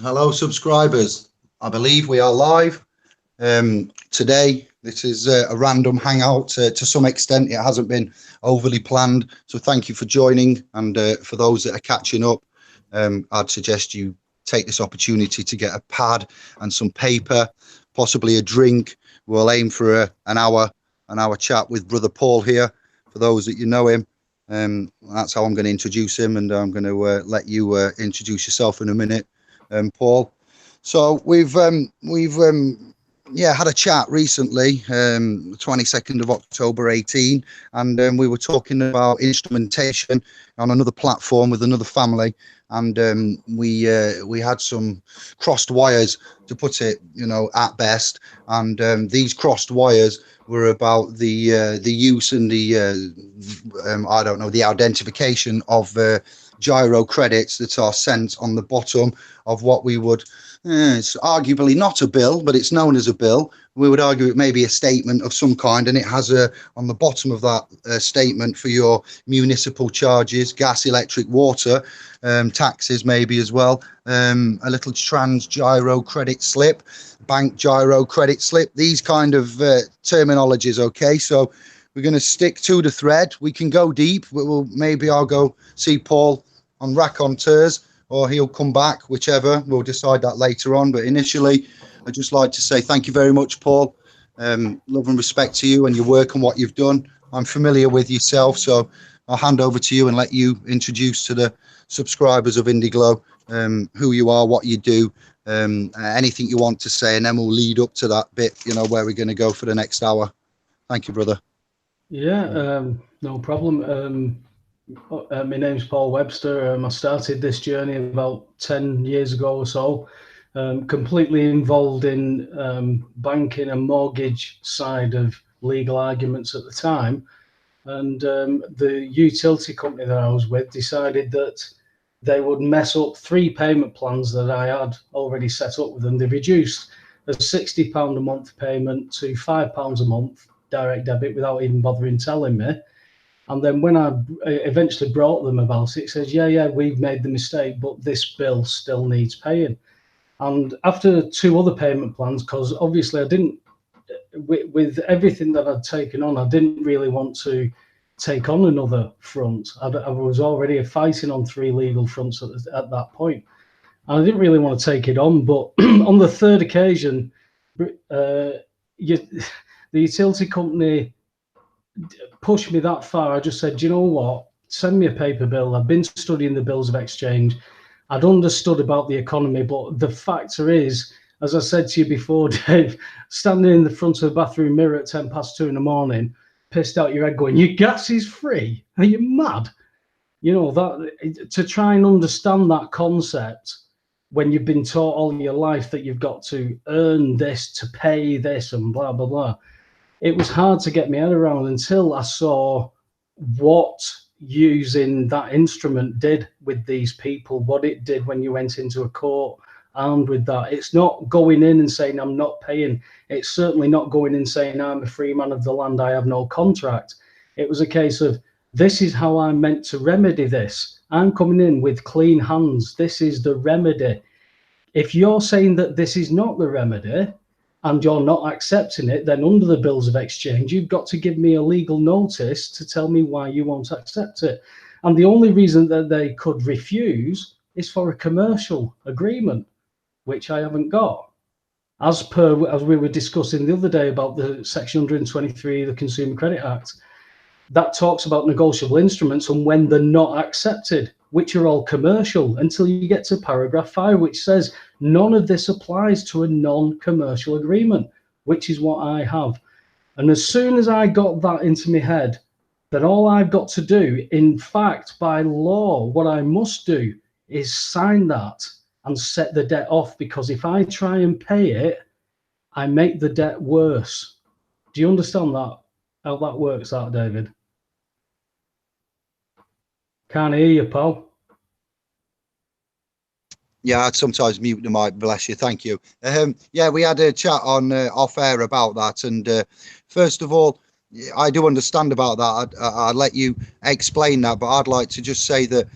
Hello, subscribers. I believe we are live today. This is a random hangout. To some extent, it hasn't been overly planned. So thank you for joining. And for those that are catching up, I'd suggest you take this opportunity to get a pad and some paper, possibly a drink. We'll aim for an hour chat with Brother Paul here. For those that you know him, that's how I'm going to introduce him, and I'm going to let you introduce yourself in a minute, Paul. So we've yeah, had a chat recently, 22nd of October 18, and we were talking about instrumentation on another platform with another family, and we had some crossed wires, to put it, at best, and these crossed wires were about the use and the I don't know, the identification of gyro credits that are sent on the bottom of what we would, it's arguably not a bill, but it's known as a bill. We would argue it may be a statement of some kind, and it has on the bottom of that statement for your municipal charges, gas, electric, water, taxes maybe as well, a little trans gyro credit slip, bank gyro credit slip, these kind of terminologies. Okay, so we're going to stick to the thread. We can go deep. Maybe I'll go see Paul on raconteurs, or he'll come back, whichever. We'll decide that later on. But initially, I'd just like to say thank you very much, Paul. Love and respect to you and your work and what you've done. I'm familiar with yourself, so I'll hand over to you and let you introduce to the subscribers of Indiglo who you are, what you do, anything you want to say, and then we'll lead up to that bit, where we're going to go for the next hour. Thank you, brother. Yeah, no problem. My name's Paul Webster. I started this journey about 10 years ago or so, completely involved in banking and mortgage side of legal arguments at the time. And the utility company that I was with decided that they would mess up 3 payment plans that I had already set up with them. They reduced a £60 a month payment to £5 a month direct debit without even bothering telling me. And then when I eventually brought them about it, says, yeah, we've made the mistake, but this bill still needs paying. And after 2 other payment plans, because obviously I didn't, with everything that I'd taken on, I didn't really want to take on another front. I was already fighting on 3 legal fronts at that point. And I didn't really want to take it on. But on the 3rd occasion, the utility company pushed me that far. I just said, do you know what? Send me a paper bill. I've been studying the bills of exchange. I'd understood about the economy, but the factor is, as I said to you before, Dave, standing in the front of the bathroom mirror at 2:10 in the morning, pissed out your head going, your gas is free? Are you mad? That to try and understand that concept when you've been taught all your life that you've got to earn this to pay this and blah, blah, blah. It was hard to get my head around until I saw what using that instrument did with these people, what it did when you went into a court armed with that. It's not going in and saying I'm not paying. It's certainly not going in saying I'm a free man of the land, I have no contract. It was a case of, this is how I'm meant to remedy this. I'm coming in with clean hands. This is the remedy. If you're saying that this is not the remedy, and you're not accepting it, then under the bills of exchange, you've got to give me a legal notice to tell me why you won't accept it. And the only reason that they could refuse is for a commercial agreement, which I haven't got. As we were discussing the other day about the Section 123 of the Consumer Credit Act, that talks about negotiable instruments and when they're not accepted, which are all commercial, until you get to paragraph 5, which says none of this applies to a non-commercial agreement, which is what I have. And as soon as I got that into my head, then all I've got to do, in fact, by law, what I must do is sign that and set the debt off, because if I try and pay it, I make the debt worse. Do you understand that, how that works out, David? Can't hear you, Paul. Yeah, I'd sometimes mute the mic. Bless you. Thank you. Yeah, we had a chat on off air about that. And first of all, I do understand about that. I'd let you explain that, but I'd like to just say that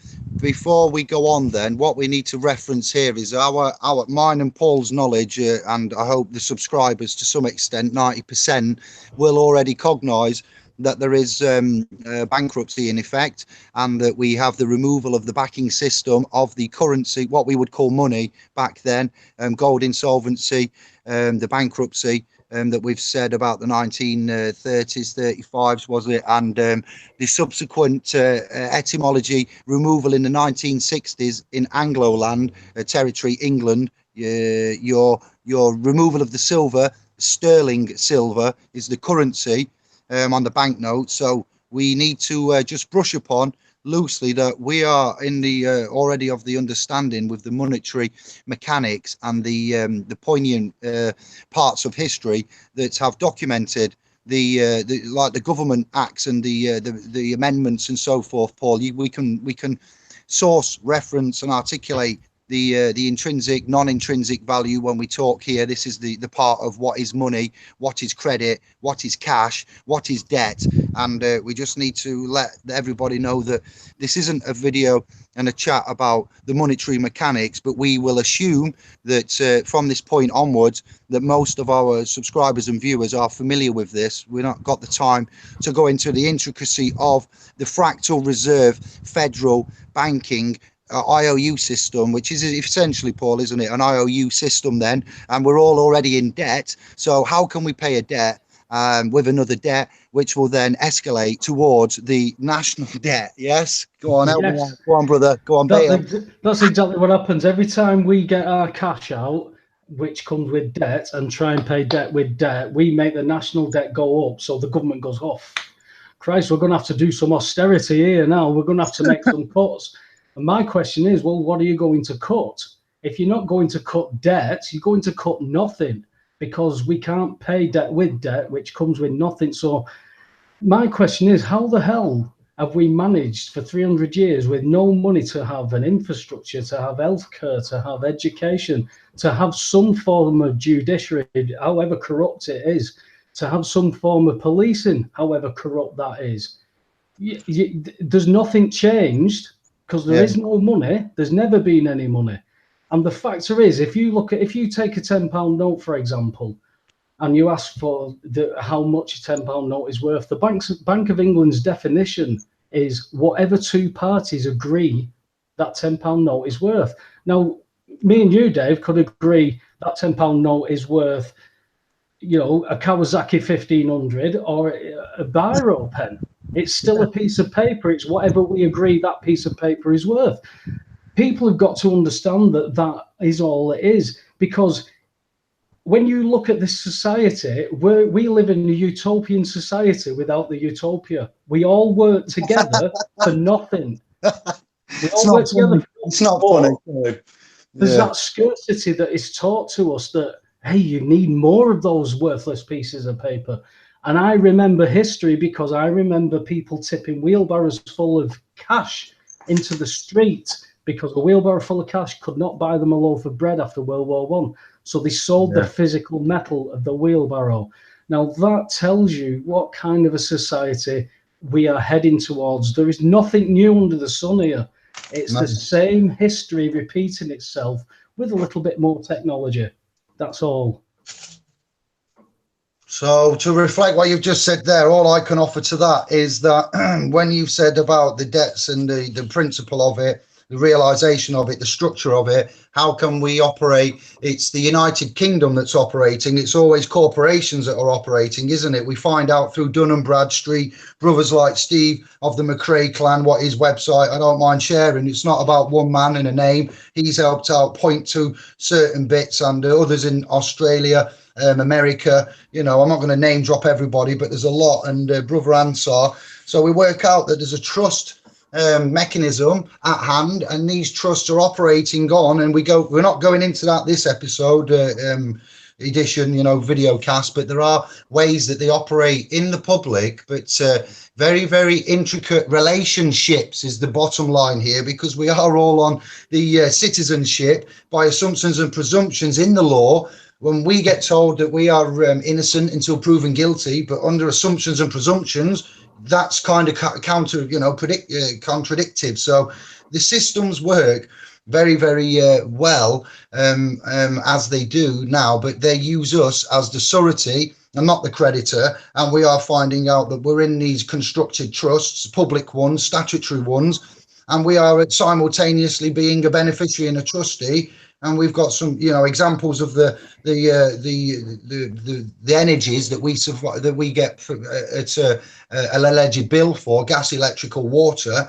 before we go on, then what we need to reference here is our mine and Paul's knowledge, and I hope the subscribers to some extent, 90%, will already cognise that there is bankruptcy in effect, and that we have the removal of the backing system of the currency, what we would call money back then, gold insolvency, the bankruptcy that we've said about the 1930s, 35s, was it? And the subsequent etymology removal in the 1960s in Anglo-land territory, England. Your removal of the silver, sterling silver, is the currency on the banknote. So we need to just brush upon loosely that we are in the already of the understanding with the monetary mechanics and the poignant parts of history that have documented the like the government acts and the amendments and so forth. Paul, we can source, reference and articulate the intrinsic, non-intrinsic value when we talk here. This is the part of what is money, what is credit, what is cash, what is debt, and we just need to let everybody know that this isn't a video and a chat about the monetary mechanics, but we will assume that from this point onwards that most of our subscribers and viewers are familiar with this. We've not got the time to go into the intricacy of the fractal reserve federal banking IOU system, which is essentially, Paul, isn't it, an IOU system then, and we're all already in debt. So how can we pay a debt with another debt, which will then escalate towards the national debt? Yes, go on, help me out. Go on, brother, go on. That's exactly what happens every time we get our cash out, which comes with debt, and try and pay debt with debt. We make the national debt go up, so the government goes off. Christ, we're going to have to do some austerity here now. We're going to have to make some cuts. And my question is, well, what are you going to cut? If you're not going to cut debt, you're going to cut nothing, because we can't pay debt with debt, which comes with nothing. So my question is, how the hell have we managed for 300 years with no money to have an infrastructure, to have healthcare, to have education, to have some form of judiciary, however corrupt it is, to have some form of policing, however corrupt that is? There's nothing changed, because there is no money. There's never been any money. And the factor is, if you take a £10 note, for example, and you ask for how much a £10 note is worth, the Bank of England's definition is whatever two parties agree that £10 note is worth. Now, me and you, Dave, could agree that £10 note is worth, you know, a Kawasaki 1500 or a biro pen. It's still a piece of paper. It's whatever we agree that piece of paper is worth. People have got to understand that that is all it is, because when you look at this society, we live in a utopian society without the utopia. We all work together for nothing. We all work together. It's not funny. There's that scarcity that is taught to us that, hey, you need more of those worthless pieces of paper. And I remember history because I remember people tipping wheelbarrows full of cash into the street because a wheelbarrow full of cash could not buy them a loaf of bread after World War I. So they sold the physical metal of the wheelbarrow. Now that tells you what kind of a society we are heading towards. There is nothing new under the sun here. It's the same history repeating itself with a little bit more technology. That's all. So to reflect what you've just said there, all I can offer to that is that when you've said about the debts and the principle of it, the realization of it, the structure of it, how can we operate? It's the United Kingdom that's operating. It's always corporations that are operating, isn't it? We find out through Dun & Bradstreet, brothers like Steve of the McRae clan, what his website, I don't mind sharing. It's not about one man and a name. He's helped out point to certain bits, and others in Australia, America, you know, I'm not going to name drop everybody, but there's a lot, and Brother Ansar. So we work out that there's a trust mechanism at hand, and these trusts are operating on, and we're not going into that this episode edition, you know, video cast, but there are ways that they operate in the public, but very, very intricate relationships is the bottom line here, because we are all on the citizenship by assumptions and presumptions in the law. When we get told that we are innocent until proven guilty, but under assumptions and presumptions, that's kind of contradictive. So the systems work very, very well as they do now, but they use us as the surety and not the creditor. And we are finding out that we're in these constructed trusts, public ones, statutory ones, and we are simultaneously being a beneficiary and a trustee. And we've got some, examples of the energies that we get from, it's an alleged bill for gas, electrical, water.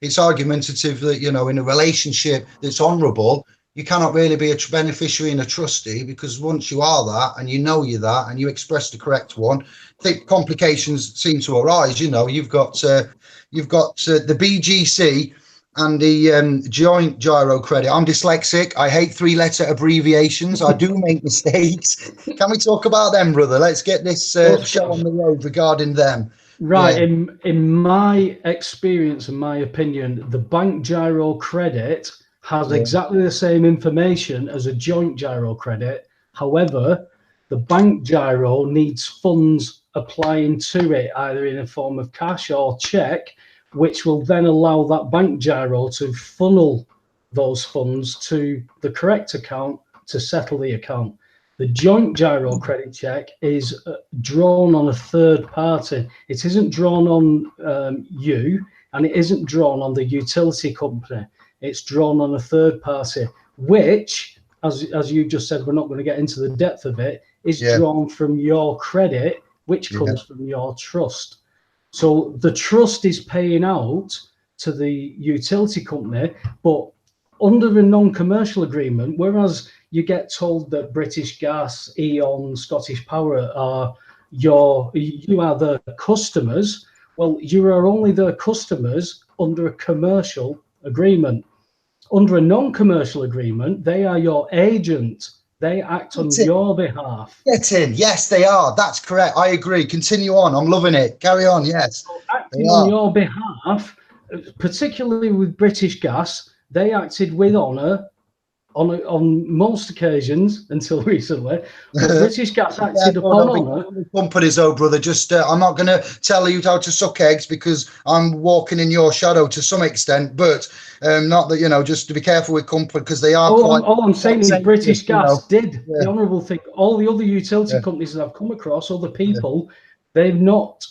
It's argumentative that, in a relationship that's honourable, you cannot really be a beneficiary and a trustee, because once you are that and you're that and you express the correct one, I think complications seem to arise. You've got the BGC and the joint giro credit. I'm dyslexic. I hate 3-letter abbreviations. I do make mistakes. Can we talk about them, brother? Let's get this show on the road regarding them. Right. Yeah. In my experience and my opinion, the bank giro credit has exactly the same information as a joint giro credit. However, the bank giro needs funds applying to it, either in a form of cash or check, which will then allow that bank giro to funnel those funds to the correct account to settle the account. The joint giro credit check is drawn on a third party. It isn't drawn on you, and it isn't drawn on the utility company. It's drawn on a third party, which, as you just said, we're not going to get into the depth of it, is drawn from your credit, which comes from your trust. So the trust is paying out to the utility company, but under a non-commercial agreement, whereas you get told that British Gas, E.ON, Scottish Power you are the customers. Well, you are only their customers under a commercial agreement. Under a non-commercial agreement, they are your agent. They act on your behalf. Get in. Yes, they are. That's correct. I agree. Continue on. I'm loving it. Carry on. Yes. So acting on your behalf, particularly with British Gas, they acted with honour on most occasions until recently. But British Gas acted upon honour. Companies, though, brother. Just I'm not going to tell you how to suck eggs, because I'm walking in your shadow to some extent. But not that, just to be careful with company, because they are. All I'm saying is British Gas did the honourable thing. All the other utility companies that I've come across, other people, they've not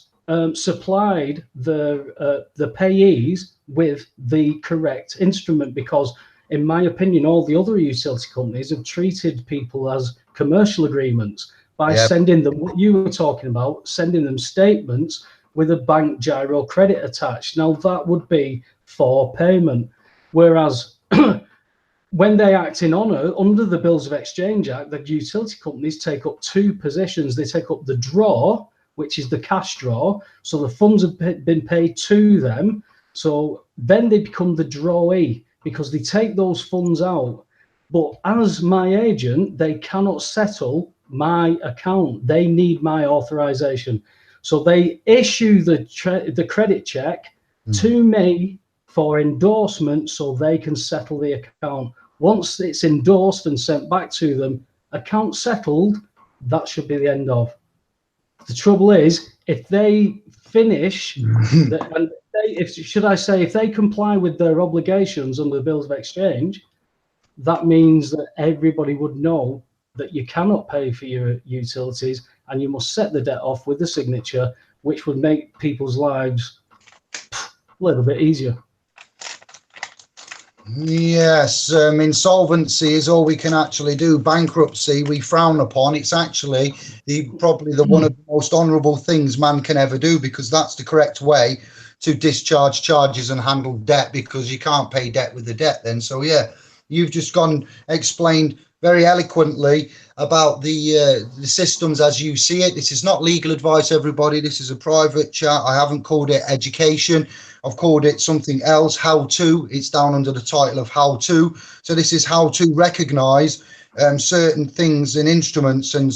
supplied the payees with the correct instrument, because, in my opinion, all the other utility companies have treated people as commercial agreements by sending them what you were talking about, sending them statements with a bank giro credit attached. Now, that would be for payment. Whereas when they act in honour, under the Bills of Exchange Act, the utility companies take up two positions. They take up the draw, which is the cash draw. So the funds have been paid to them. So then they become the drawee, because they take those funds out. But as my agent, they cannot settle my account. They need my authorization. So they issue the credit check to me for endorsement, so they can settle the account. Once it's endorsed and sent back to them, account settled, that should be the end of. The trouble is, if they finish, if they comply with their obligations under the Bills of Exchange, that means that everybody would know that you cannot pay for your utilities and you must set the debt off with the signature, which would make people's lives a little bit easier. Yes, insolvency is all we can actually do. Bankruptcy we frown upon. It's actually probably one of the most honourable things man can ever do, because that's the correct way to discharge charges and handle debt, because you can't pay debt with the debt then. So you've just explained very eloquently about the systems as you see it. This is not legal advice, everybody. This is a private chat. I haven't called it education. I've called it something else, how to. It's down under the title of how to. So this is how to recognise certain things and instruments and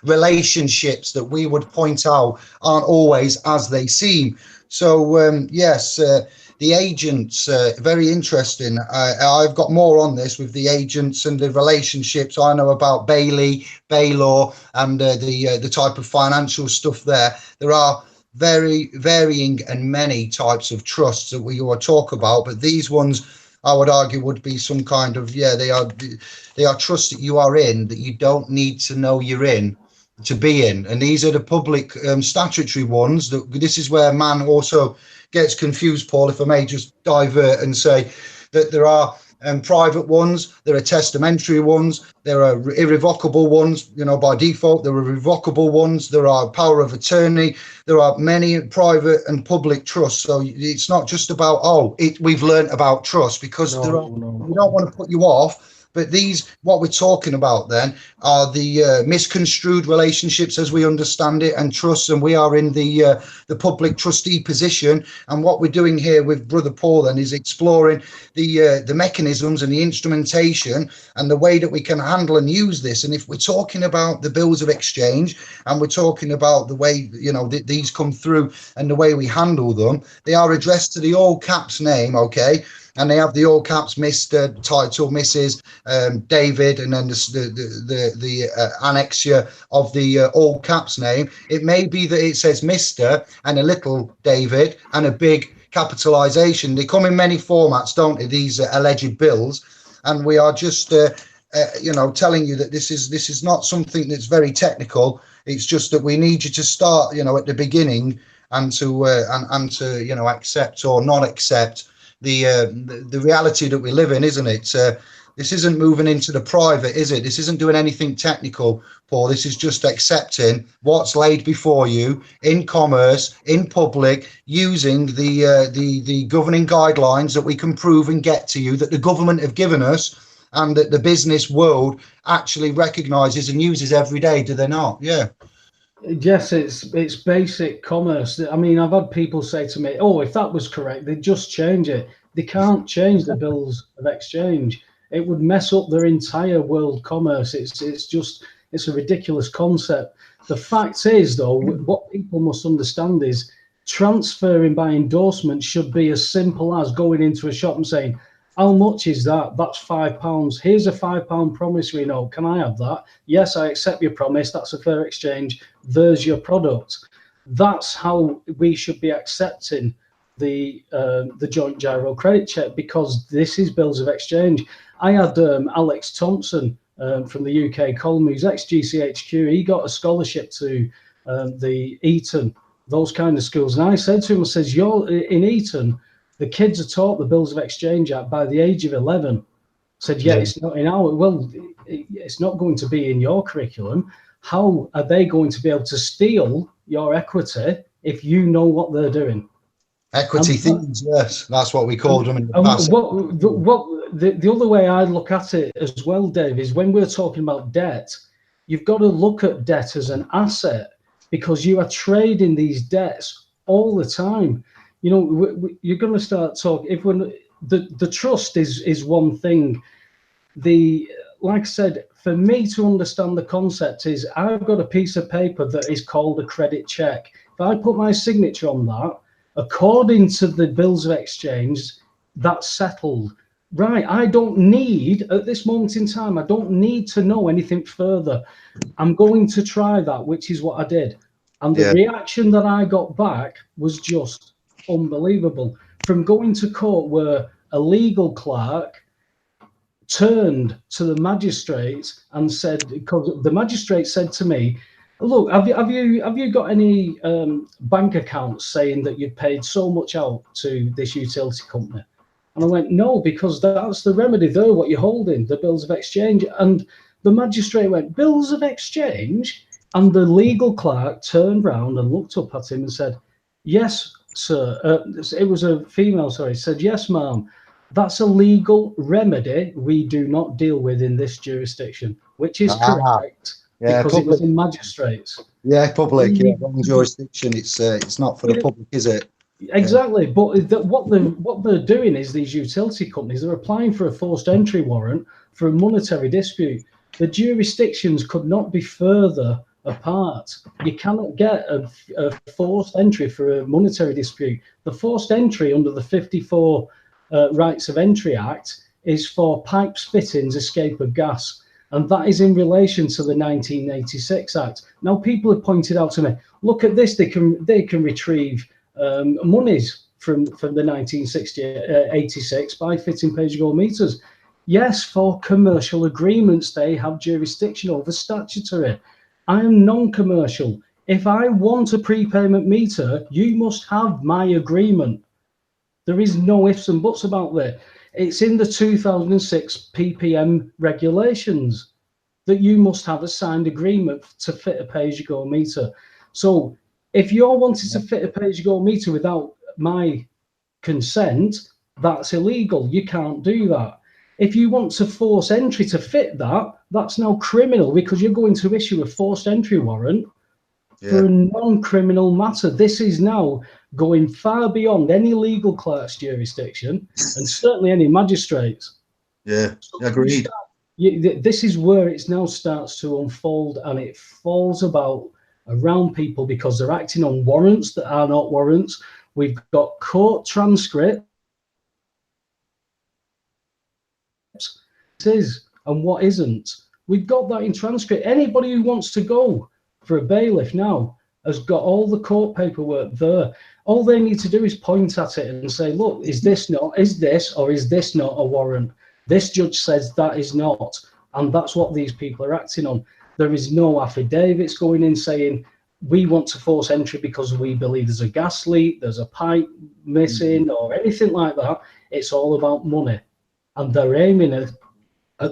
relationships that we would point out aren't always as they seem. So yes, the agents, very interesting. I've got more on this with the agents and the relationships. I know about Bailey, Baylor, and the type of financial stuff there. There are very varying and many types of trusts that we all talk about, but these ones I would argue would be some kind of, yeah, they are trusts that you are in that you don't need to know you're in to be in. And these are the public statutory ones. That this is where man also gets confused, Paul, if I may just divert and say that there are private ones, there are testamentary ones, there are irrevocable ones, you know, by default, there are revocable ones, there are power of attorney, there are many private and public trusts. So it's not just about, we've learned about trust, because we don't want to put you off. But these, what we're talking about then, are the misconstrued relationships as we understand it, and trusts, and we are in the public trustee position. And what we're doing here with Brother Paul then is exploring the mechanisms and the instrumentation and the way that we can handle and use this. And if we're talking about the bills of exchange, and we're talking about the way, you know, these come through and the way we handle them, they are addressed to the all caps name, okay? And they have the all caps Mr. title, Mrs. David, and then the annexure of the all caps name. It may be that it says Mr. and a little David and a big capitalization. They come in many formats, don't they, these alleged bills? And we are just you know, telling you that this is not something that's very technical. It's just that we need you to start, you know, at the beginning, and to you know, accept or not accept the reality that we live in, isn't it? This isn't moving into the private, is it? This isn't doing anything technical, Paul. This is just accepting what's laid before you in commerce, in public, using the governing guidelines that we can prove and get to you, that the government have given us, and that the business world actually recognises and uses every day. Do they not? Yeah. Yes, it's basic commerce. I mean, I've had people say to me, "Oh, if that was correct, they'd just change it." They can't change the bills of exchange. It would mess up their entire world commerce. It's a ridiculous concept. The fact is, though, what people must understand is transferring by endorsement should be as simple as going into a shop and saying, "How much is that?" "That's £5. Here's a £5 promissory note. Can I have that?" "Yes, I accept your promise. That's a fair exchange. There's your product." That's how we should be accepting the joint gyro credit check, because this is bills of exchange. I had Alex Thompson from the UK column, who's ex-GCHQ. He got a scholarship to the Eton, those kind of schools. And I said to him, I says, "You're in Eton, the kids are taught the Bills of Exchange Act by the age of 11. Said, yeah, it's not in our, well, it's not going to be in your curriculum. How are they going to be able to steal your equity if you know what they're doing? Equity thieves, yes, that's what we called them in the past. The other way I look at it as well, Dave, is when we're talking about debt, you've got to look at debt as an asset, because you are trading these debts all the time. You know, you're going to start talking, if when the trust is one thing. Like I said, for me to understand the concept is, I've got a piece of paper that is called a credit check. If I put my signature on that, according to the bills of exchange, that's settled. Right, I don't need, at this moment in time, I don't need to know anything further. I'm going to try that, which is what I did. And the reaction that I got back was just unbelievable. From going to court where a legal clerk turned to the magistrate and said, because the magistrate said to me, "Look, have you got any bank accounts saying that you've paid so much out to this utility company?" And I went, "No, because that's the remedy there, what you're holding, the bills of exchange." And the magistrate went, "Bills of exchange?" And the legal clerk turned round and looked up at him and said, "Yes, sir." It was a female, sorry. Said, "Yes, ma'am. That's a legal remedy we do not deal with in this jurisdiction," which is correct, because public. It was in magistrates. Yeah, public. Yeah, wrong jurisdiction. It's not for the public, is it? Exactly. But what they're doing is, these utility companies, they're applying for a forced entry warrant for a monetary dispute. The jurisdictions could not be further apart. You cannot get a forced entry for a monetary dispute. The forced entry under the 54 Rights of Entry Act is for pipes, fittings, escape of gas. And that is in relation to the 1986 Act. Now, people have pointed out to me, look at this, they can retrieve monies from the 1986 by fitting pay-as-you-go meters. Yes, for commercial agreements, they have jurisdiction over statutory. I am non-commercial. If I want a prepayment meter, you must have my agreement. There is no ifs and buts about that. It's in the 2006 PPM regulations that you must have a signed agreement to fit a pay-as-you-go meter. So if you're wanting to fit a pay-as-you-go meter without my consent, that's illegal. You can't do that. If you want to force entry to fit that, that's now criminal, because you're going to issue a forced entry warrant for a non-criminal matter. This is now going far beyond any legal clerk's jurisdiction, and certainly any magistrates. Yeah, agreed. This is where it now starts to unfold, and it falls about around people because they're acting on warrants that are not warrants. We've got court transcripts and what isn't. We've got that in transcript. Anybody who wants to go for a bailiff now has got all the court paperwork there. All they need to do is point at it and say, look, is this or is this not a warrant? This judge says that is not. And that's what these people are acting on. There is no affidavits going in saying, we want to force entry because we believe there's a gas leak, there's a pipe missing, or anything like that. It's all about money. And they're aiming at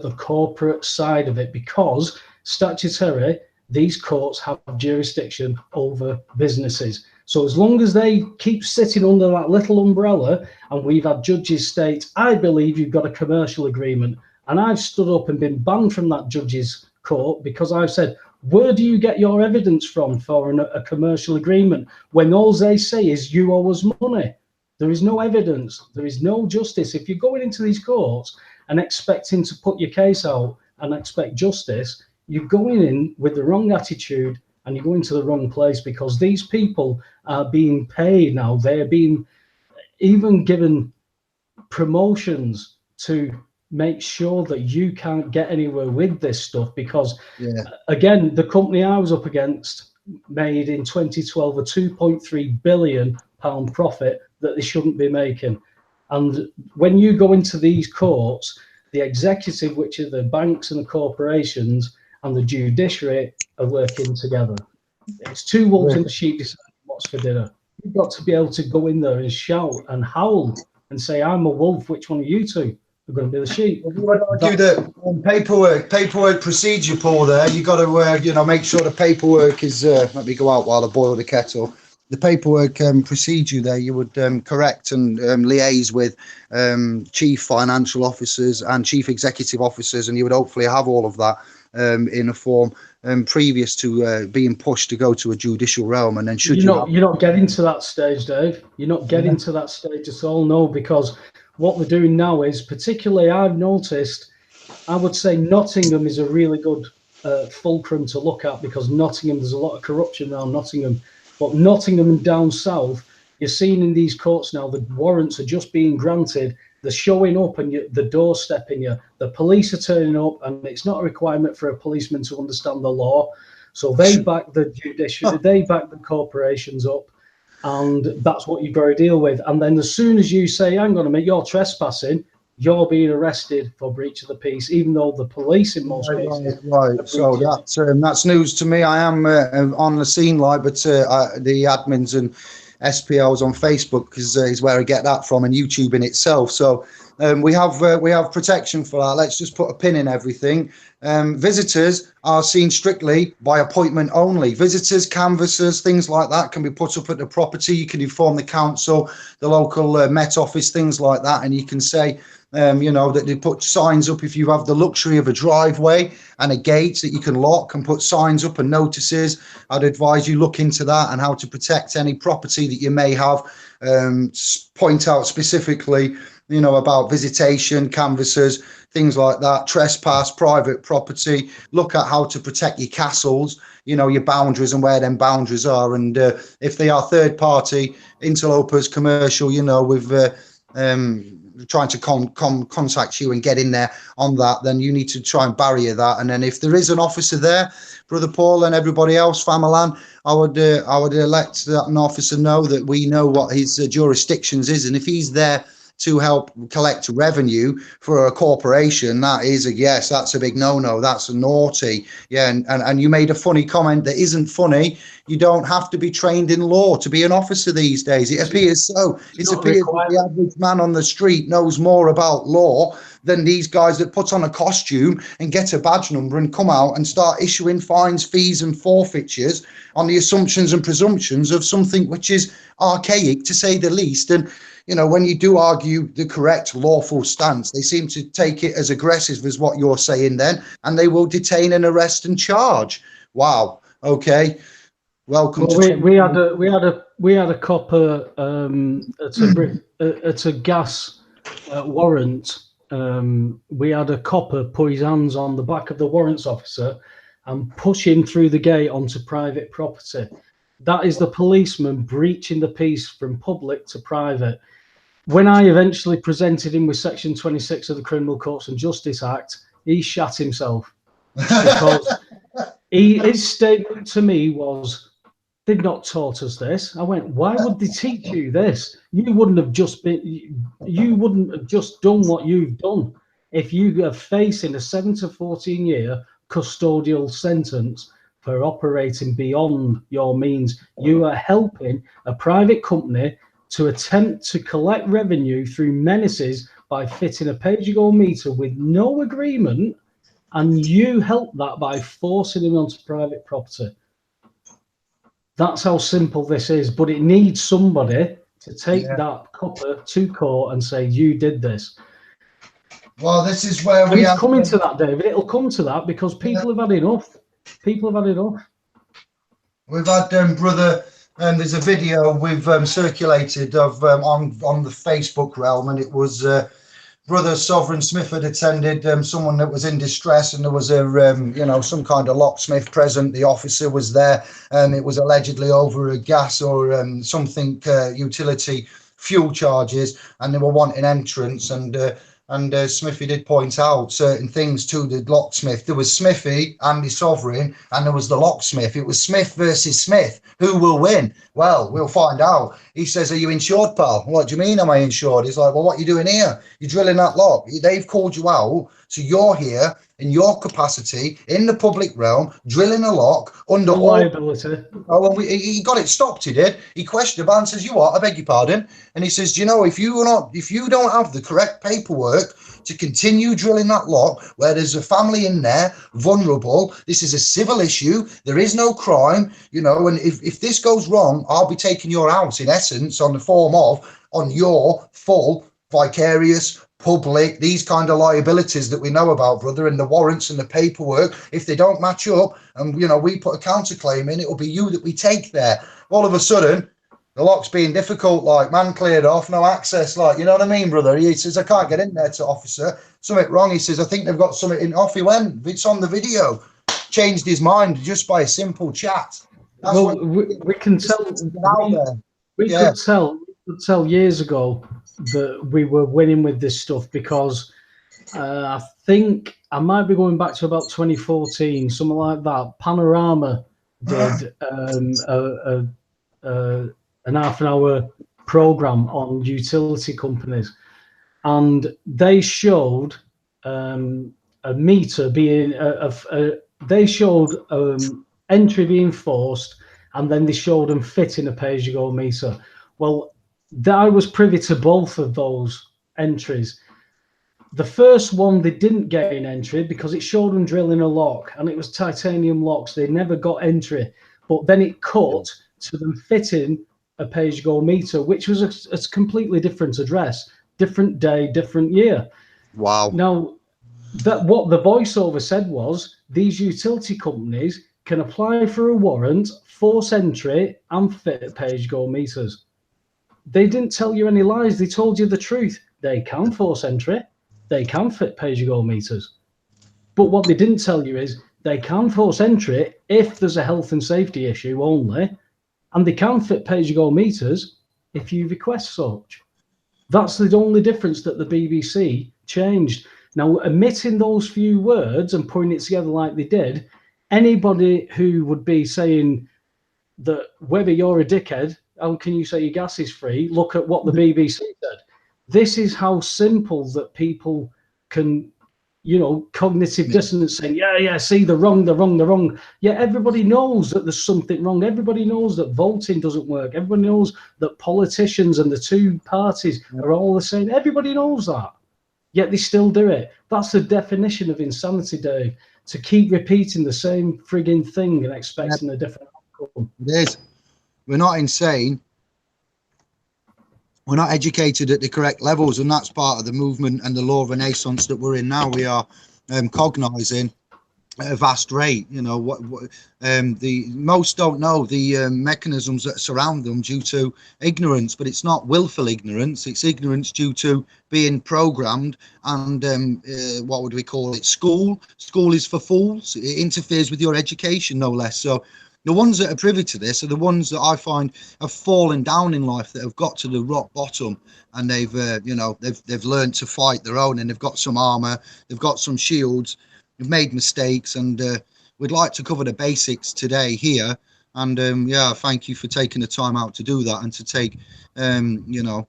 the corporate side of it, because statutory, these courts have jurisdiction over businesses. So as long as they keep sitting under that little umbrella, and we've had judges state, I believe you've got a commercial agreement, and I've stood up and been banned from that judge's court because I've said, where do you get your evidence from for a commercial agreement when all they say is you owe us money? There is no evidence. There is no justice. If you're going into these courts and expecting to put your case out and expect justice, you're going in with the wrong attitude and you're going to the wrong place, because these people are being paid now. They're being even given promotions to make sure that you can't get anywhere with this stuff, because again, the company I was up against made in 2012 a £2.3 billion profit that they shouldn't be making. And when you go into these courts, the executive, which are the banks and the corporations, and the judiciary are working together. It's two wolves in the sheep deciding what's for dinner. You've got to be able to go in there and shout and howl and say, I'm a wolf, which one of you two are going to be the sheep? You would argue that paperwork procedure, Paul, there, you've got to, make sure the paperwork is, let me go out while I boil the kettle. The paperwork procedure there, you would correct and liaise with chief financial officers and chief executive officers, and you would hopefully have all of that in a form previous to being pushed to go to a judicial realm. And then you're not getting to that stage, Dave. You're not getting to that stage at all, no, because what they're doing now is, particularly I've noticed, I would say Nottingham is a really good fulcrum to look at, because Nottingham, there's a lot of corruption around Nottingham, but Nottingham and down south, you're seeing in these courts now, the warrants are just being granted. They're showing up and the doorstepping you. The police are turning up, and it's not a requirement for a policeman to understand the law. So they back the judiciary, they back the corporations up, and that's what you've got to deal with. And then as soon as you say, hang on a minute, you're trespassing, you're being arrested for breach of the peace, even though the police in most cases. Right. So that's news to me. I am on the scene, but the admins and SPLs on Facebook is where I get that from, and YouTube in itself. So we have protection for that. Let's just put a pin in everything. Visitors are seen strictly by appointment only. Visitors, canvassers, things like that can be put up at the property. You can inform the council, the local Met Office, things like that, and you can say, that they put signs up if you have the luxury of a driveway and a gate that you can lock, and put signs up and notices. I'd advise you look into that and how to protect any property that you may have. Point out specifically, about visitation, canvassers, things like that, trespass, private property. Look at how to protect your castles, your boundaries and where them boundaries are. And if they are third party interlopers, commercial, with trying to contact you and get in there on that, then you need to try and barrier that. And then if there is an officer there, Brother Paul and everybody else, Famalan, I would let that an officer know that we know what his jurisdictions is, and if he's there to help collect revenue for a corporation, that is a yes, that's a big no-no, that's a naughty. Yeah, and you made a funny comment that isn't funny. You don't have to be trained in law to be an officer these days. It appears so. It appears that the average man on the street knows more about law than these guys that put on a costume and get a badge number and come out and start issuing fines, fees and forfeitures on the assumptions and presumptions of something which is archaic, to say the least. And you know, when you do argue the correct lawful stance, they seem to take it as aggressive as what you're saying then, and they will detain and arrest and charge. Wow. Okay. Welcome. Well, we had a copper at a gas warrant. We had a copper put his hands on the back of the warrants officer and push him through the gate onto private property. That is the policeman breaching the peace from public to private. When I eventually presented him with Section 26 of the Criminal Courts and Justice Act, he shat himself because his statement to me was, "They've not taught us this." I went, "Why would they teach you this? You wouldn't have just done what you've done if you are facing a 7 to 14 year custodial sentence for operating beyond your means. You are helping a private company to attempt to collect revenue through menaces by fitting a pay-as-you-go meter with no agreement, and you help that by forcing him onto private property." That's how simple this is, but it needs somebody to take that copper to court and say, "You did this." Well, this is where and it's coming to that, David. It'll come to that because people have had enough. People have had enough. We've had brother. There's a video we've circulated of on the Facebook realm, and it was Brother Sovereign Smith had attended someone that was in distress, and there was a some kind of locksmith present. The officer was there, and it was allegedly over a gas or something utility fuel charges, and they were wanting entrance. And Smithy did point out certain things to the locksmith. There was Smithy, Andy Sovereign, and there was the locksmith. It was Smith versus Smith. Who will win? Well, we'll find out. He says, "Are you insured, pal?" "What do you mean, am I insured?" He's like, "Well, what are you doing here? You're drilling that lock. They've called you out. So you're here in your capacity in the public realm, drilling a lock under liability." Oh, well, he got it stopped. He did. He questioned the man, says, "You what? I beg your pardon." And he says, "You know, if you don't have the correct paperwork to continue drilling that lock where there's a family in there, vulnerable, this is a civil issue. There is no crime, and if this goes wrong, I'll be taking your house, in essence, on the form of on your full vicarious." Public, these kind of liabilities that we know about, brother, and the warrants and the paperwork, if they don't match up and we put a counterclaim in, it will be you that we take there. All of a sudden the lock's being difficult, like man cleared off, no access, like, you know what I mean, brother? He says, "I can't get in there to officer, something wrong." He says, "I think they've got something in." Off he went. It's on the video. Changed his mind just by a simple chat. That's well, we can tell we could tell years ago that we were winning with this stuff because I think I might be going back to about 2014, something like that. Panorama did an half-an-hour program on utility companies, and they showed a meter being they showed entry being forced, and then they showed them fitting a pay-as-you-go meter. Well, I was privy to both of those entries. The first one, they didn't get an entry because it showed them drilling a lock, and it was titanium locks. They never got entry, but then it cut to them fitting a pay-as-you-go meter, which was a completely different address, different day, different year. Wow. Now, what the voiceover said was these utility companies can apply for a warrant, force entry, and fit pay-as-you-go meters. They didn't tell you any lies. They told you the truth. They can force entry. They can fit pay-as-you-go meters. But what they didn't tell you is they can force entry if there's a health and safety issue only, and they can fit pay-as-you-go meters if you request such. That's the only difference that the BBC changed. Now, omitting those few words and putting it together like they did, anybody who would be saying that whether you're a dickhead, how can you say your gas is free? Look at what the BBC said. This is how simple that people can, cognitive dissonance, saying, yeah, see, they're wrong. Yeah, everybody knows that there's something wrong. Everybody knows that voting doesn't work. Everybody knows that politicians and the two parties are all the same. Everybody knows that. Yet they still do it. That's the definition of insanity, Dave. To keep repeating the same frigging thing and expecting a different outcome. It is. We're not insane. We're not educated at the correct levels, and that's part of the movement and the law of renaissance that we're in now. We are cognizing at a vast rate. The most don't know the mechanisms that surround them due to ignorance, but it's not willful ignorance. It's ignorance due to being programmed and what would we call it? School is for fools. It interferes with your education, no less. So the ones that are privy to this are the ones that I find have fallen down in life, that have got to the rock bottom, and they've learned to fight their own, and they've got some armor, they've got some shields, they've made mistakes, and we'd like to cover the basics today here. And thank you for taking the time out to do that and to take, Well,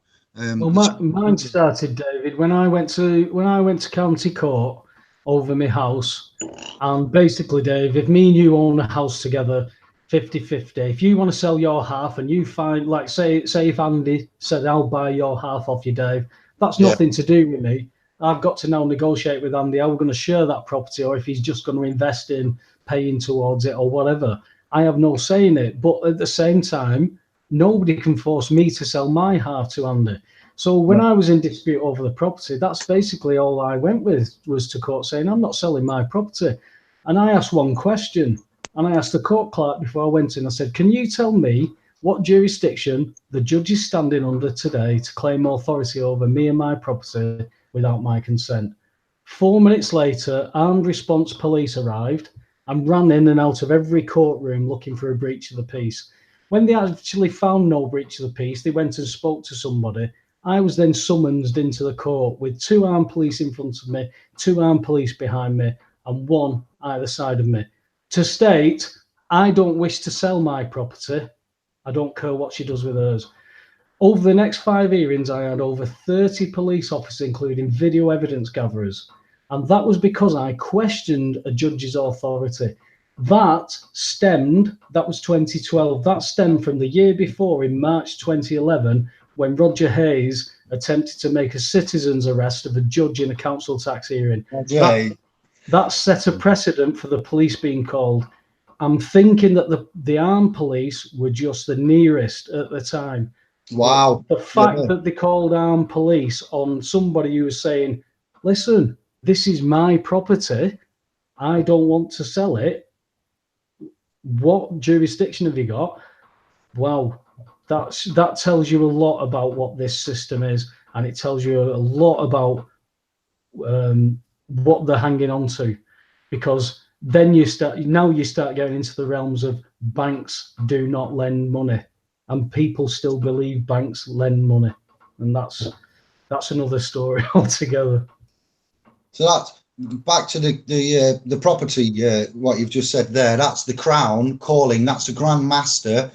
mine started, David, when I went to county court over my house, and basically, Dave, if me and you own a house together, 50-50. If you want to sell your half and you find, like, say if Andy said, I'll buy your half off you, Dave, that's nothing to do with me. I've got to now negotiate with Andy how we're going to share that property, or if he's just going to invest in paying towards it or whatever. I have no say in it. But at the same time, nobody can force me to sell my half to Andy. So when I was in dispute over the property, that's basically all I went with, was to court saying, I'm not selling my property. And I asked one question. And I asked the court clerk before I went in, I said, can you tell me what jurisdiction the judge is standing under today to claim authority over me and my property without my consent? 4 minutes later, armed response police arrived and ran in and out of every courtroom looking for a breach of the peace. When they actually found no breach of the peace, they went and spoke to somebody. I was then summoned into the court with 2 armed police in front of me, 2 armed police behind me, and 1 either side of me, to state, I don't wish to sell my property. I don't care what she does with hers. Over the next 5 hearings, I had over 30 police officers, including video evidence gatherers. And that was because I questioned a judge's authority. That was 2012. That stemmed from the year before, in March 2011, when Roger Hayes attempted to make a citizen's arrest of a judge in a council tax hearing. That set a precedent for the police being called. I'm thinking that the armed police were just the nearest at the time. Wow. But the fact that they called armed police on somebody who was saying, listen, this is my property, I don't want to sell it. What jurisdiction have you got? Wow. That tells you a lot about what this system is, and it tells you a lot about what they're hanging on to, because then you start getting into the realms of banks do not lend money, and people still believe banks lend money, and that's another story altogether. So that's back to the property. What you've just said there, that's the Crown calling. That's the Grand Master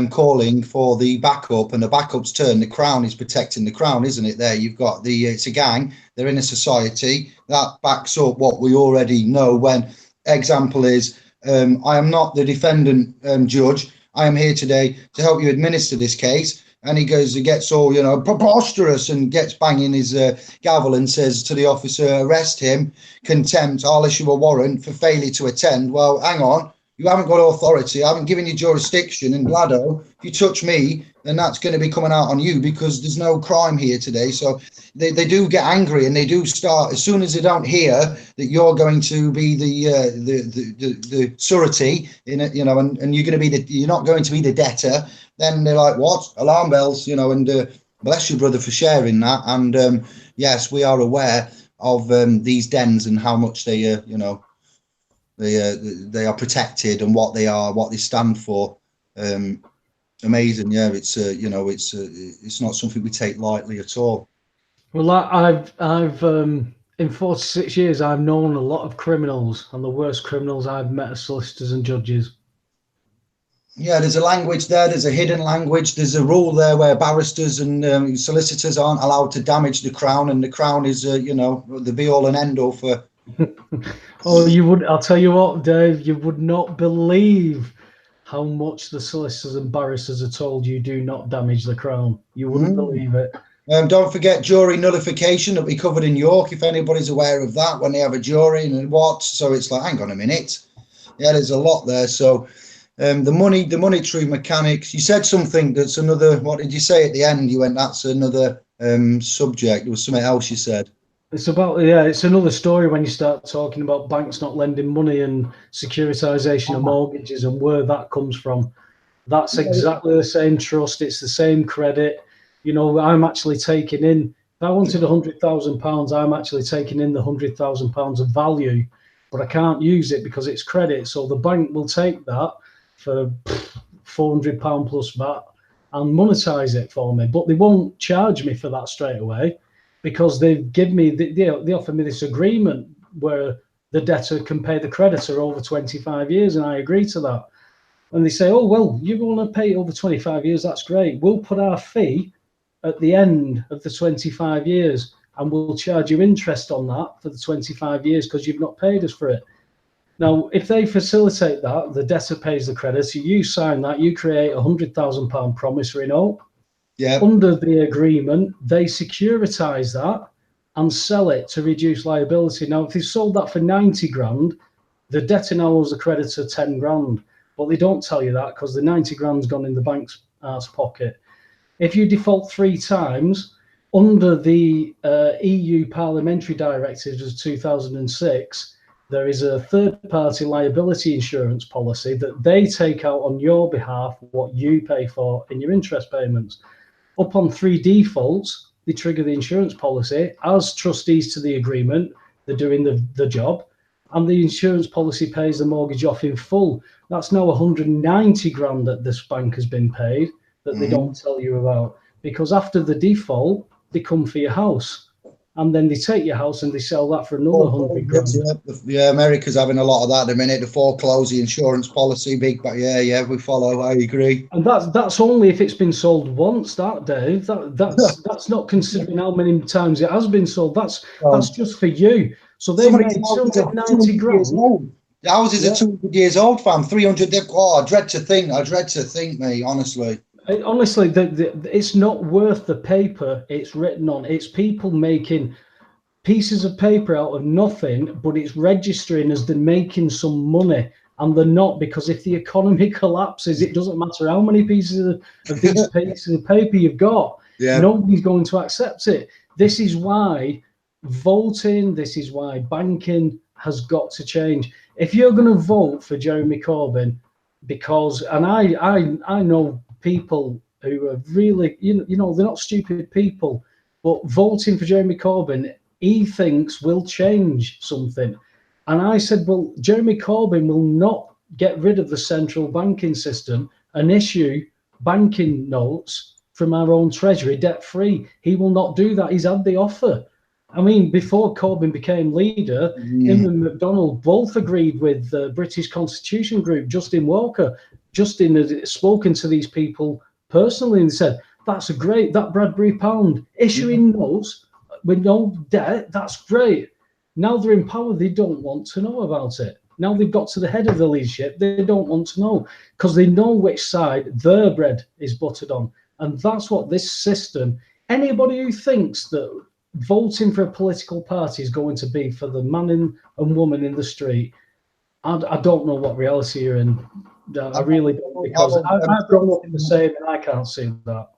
calling for the backup, and the backup's turn. The Crown is protecting the Crown, isn't it? There you've got it's a gang. They're in a society that backs up what we already know. When example is, I am not the defendant judge. I am here today to help you administer this case. And he gets all, preposterous, and gets banging his gavel and says to the officer, arrest him, contempt, I'll issue a warrant for failure to attend. Well, hang on. You haven't got authority. I haven't given you jurisdiction. And Blado, if you touch me, then that's going to be coming out on you, because there's no crime here today. So they do get angry, and they do start, as soon as they don't hear that you're going to be the surety in it, and you're going to be you're not going to be the debtor, then they're like, what? Alarm bells, and bless you, brother, for sharing that. And yes, we are aware of these dens and how much they are protected, and what they stand for. Amazing. Yeah, it's it's not something we take lightly at all. Well, I've in 46 years, I've known a lot of criminals, and the worst criminals I've met are solicitors and judges. Yeah, there's a language there. There's a hidden language. There's a rule there where barristers and solicitors aren't allowed to damage the crown, and the crown is, the be all and end all for. Oh, you would. I'll tell you what, Dave. You would not believe how much the solicitors and barristers are told you do not damage the crown. You wouldn't believe it. Don't forget jury nullification that we covered in York, if anybody's aware of that, when they have a jury and what. So it's like, hang on a minute. Yeah, there's a lot there. So the monetary mechanics, you said something that's another, what did you say at the end? You went, that's another subject. There was something else you said. It's about, yeah, it's another story when you start talking about banks not lending money and securitization of mortgages and where that comes from. That's exactly the same trust. It's the same credit. You know, I'm actually taking in, if I wanted £100,000, I'm actually taking in the £100,000 of value, but I can't use it because it's credit. So the bank will take that for £400 plus VAT and monetize it for me, but they won't charge me for that straight away because they've given me, they offer me this agreement where the debtor can pay the creditor over 25 years, and I agree to that. And they say, oh, well, you want to pay over 25 years, that's great. We'll put our fee at the end of the 25 years and we'll charge you interest on that for the 25 years because you've not paid us for it. Now, if they facilitate that, the debtor pays the creditor, you sign that, you create a £100,000 promissory note. Yeah. Under the agreement, they securitize that and sell it to reduce liability. Now, if they sold that for 90 grand, the debtor now owes the creditor 10 grand. But they don't tell you that because the 90 grand's gone in the bank's arse pocket. If you default 3 times, under the EU Parliamentary Directives of 2006, there is a third-party liability insurance policy that they take out on your behalf what you pay for in your interest payments. Upon 3 defaults, they trigger the insurance policy. As trustees to the agreement, they're doing the job, and the insurance policy pays the mortgage off in full. That's now 190 grand that this bank has been paid that they don't tell you about, because after the default, they come for your house. And then they take your house and they sell that for another 100 grand. Yeah, America's having a lot of that at the minute. The foreclose, the insurance policy, big, but yeah, we follow. I agree. And that's only if it's been sold once, that Dave. That's not considering how many times it has been sold. That's just for you. So they made 290 grand. The houses are 200 years old, fam. 300. Oh, I dread to think, mate. Honestly. Honestly, it's not worth the paper it's written on. It's people making pieces of paper out of nothing, but it's registering as they're making some money, and they're not, because if the economy collapses, it doesn't matter how many pieces of these pieces of paper you've got. Yeah. Nobody's going to accept it. This is why voting, this is why banking has got to change. If you're going to vote for Jeremy Corbyn, because, and I know people who are really, you know, they're not stupid people, but voting for Jeremy Corbyn, he thinks will change something. And I said, well, Jeremy Corbyn will not get rid of the central banking system and issue banking notes from our own treasury debt-free. He will not do that. He's had the offer. I mean, before Corbyn became leader, him and McDonnell both agreed with the British Constitution Group, Justin Walker. Justin had spoken to these people personally and said, that's a great, that Bradbury pound, issuing notes with no debt, that's great. Now they're in power, they don't want to know about it. Now they've got to the head of the leadership, they don't want to know, because they know which side their bread is buttered on. And that's what this system, anybody who thinks that voting for a political party is going to be for the man and woman in the street, I don't know what reality you're in. I really don't, because I've grown up in the same and I can't see that.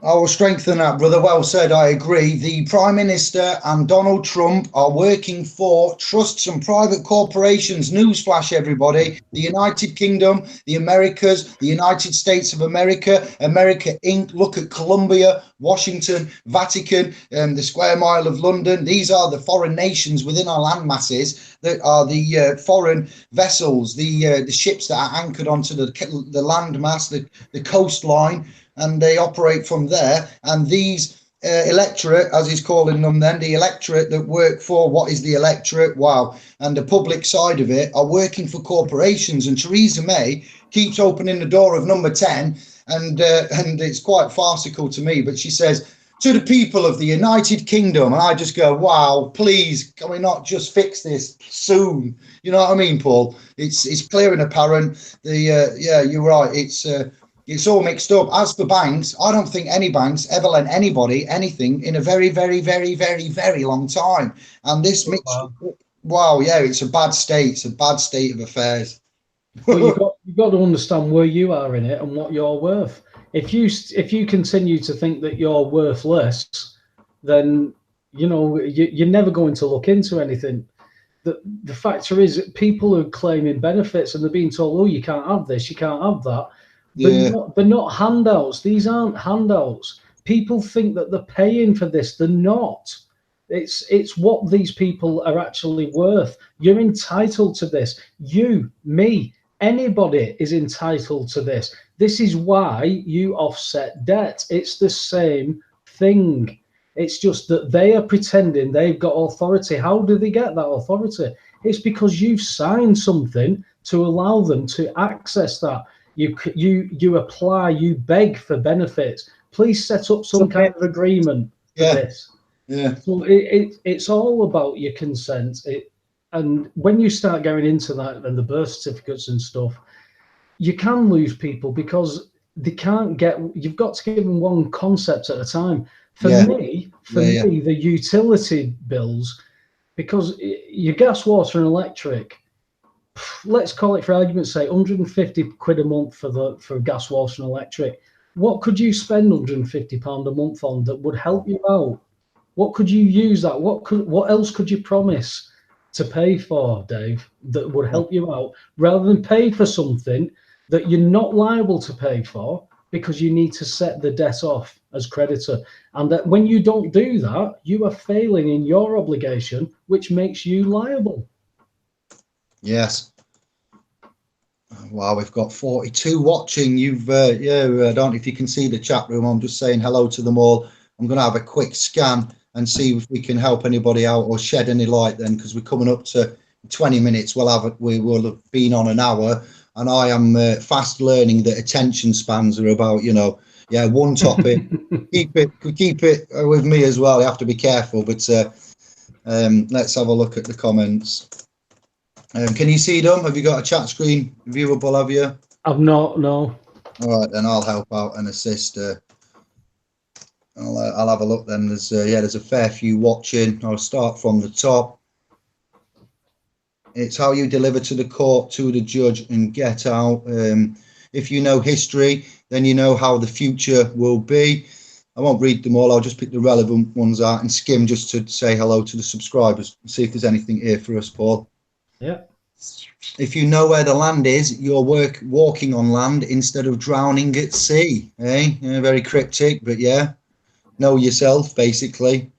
I will strengthen that, brother. Well said. I agree. The Prime Minister and Donald Trump are working for trusts and private corporations. Newsflash, everybody. The United Kingdom, the Americas, the United States of America, America Inc. Look at Colombia, Washington, Vatican, the square mile of London. These are the foreign nations within our land masses that are the foreign vessels, the ships that are anchored onto the land mass, the coastline. And they operate from there. And these electorate, as he's calling them then, the electorate that work for, what is the electorate? Wow. And the public side of it are working for corporations. And Theresa May keeps opening the door of number 10. And it's quite farcical to me, but she says, to the people of the United Kingdom. And I just go, wow, please, can we not just fix this soon? You know what I mean, Paul? It's clear and apparent. Yeah, you're right. It's all mixed up. As for banks, I don't think any banks ever lent anybody anything in a very, very, very, very, very long time. And this wow, yeah, it's a bad state. It's a bad state of affairs. But you've got to understand where you are in it and what you're worth. If you continue to think that you're worth less, then you're never going to look into anything. The factor is that people are claiming benefits and they're being told, oh, you can't have this, you can't have that. They're not handouts. These aren't handouts. People think that they're paying for this. They're not. It's what these people are actually worth. You're entitled to this. You, me, anybody is entitled to this. This is why you offset debt. It's the same thing. It's just that they are pretending they've got authority. How do they get that authority? It's because you've signed something to allow them to access that. You apply, you beg for benefits. Please set up some kind of agreement for this. Yeah. So it's all about your consent. And when you start going into that and the birth certificates and stuff, you can lose people because they can't get. You've got to give them one concept at a time. For me, the utility bills, because your gas, water, and electric. Let's call it, for argument's sake, 150 quid a month for gas, water, and electric. What could you spend £150 a month on that would help you out? What could you use that? What else could you promise to pay for, Dave, that would help you out, rather than pay for something that you're not liable to pay for because you need to set the debt off as creditor? And that when you don't do that, you are failing in your obligation, which makes you liable. Yes. Wow, we've got 42 watching. I don't know if you can see the chat room. I'm just saying hello to them all. I'm going to have a quick scan and see if we can help anybody out or shed any light then, because we're coming up to 20 minutes. We will have been on an hour, and I am fast learning that attention spans are about, one topic. keep it with me as well. You have to be careful, but let's have a look at the comments. Can you see them? Have you got a chat screen viewable, have you? I've not, no. All right, then I'll help out and assist. I'll have a look then. There's a fair few watching. I'll start from the top. It's how you deliver to the court, to the judge, and get out. If you know history, then you know how the future will be. I won't read them all. I'll just pick the relevant ones out and skim just to say hello to the subscribers and see if there's anything here for us, Paul. Yeah. If you know where the land is, you're walking on land instead of drowning at sea. Very cryptic, but yeah. Know yourself, basically.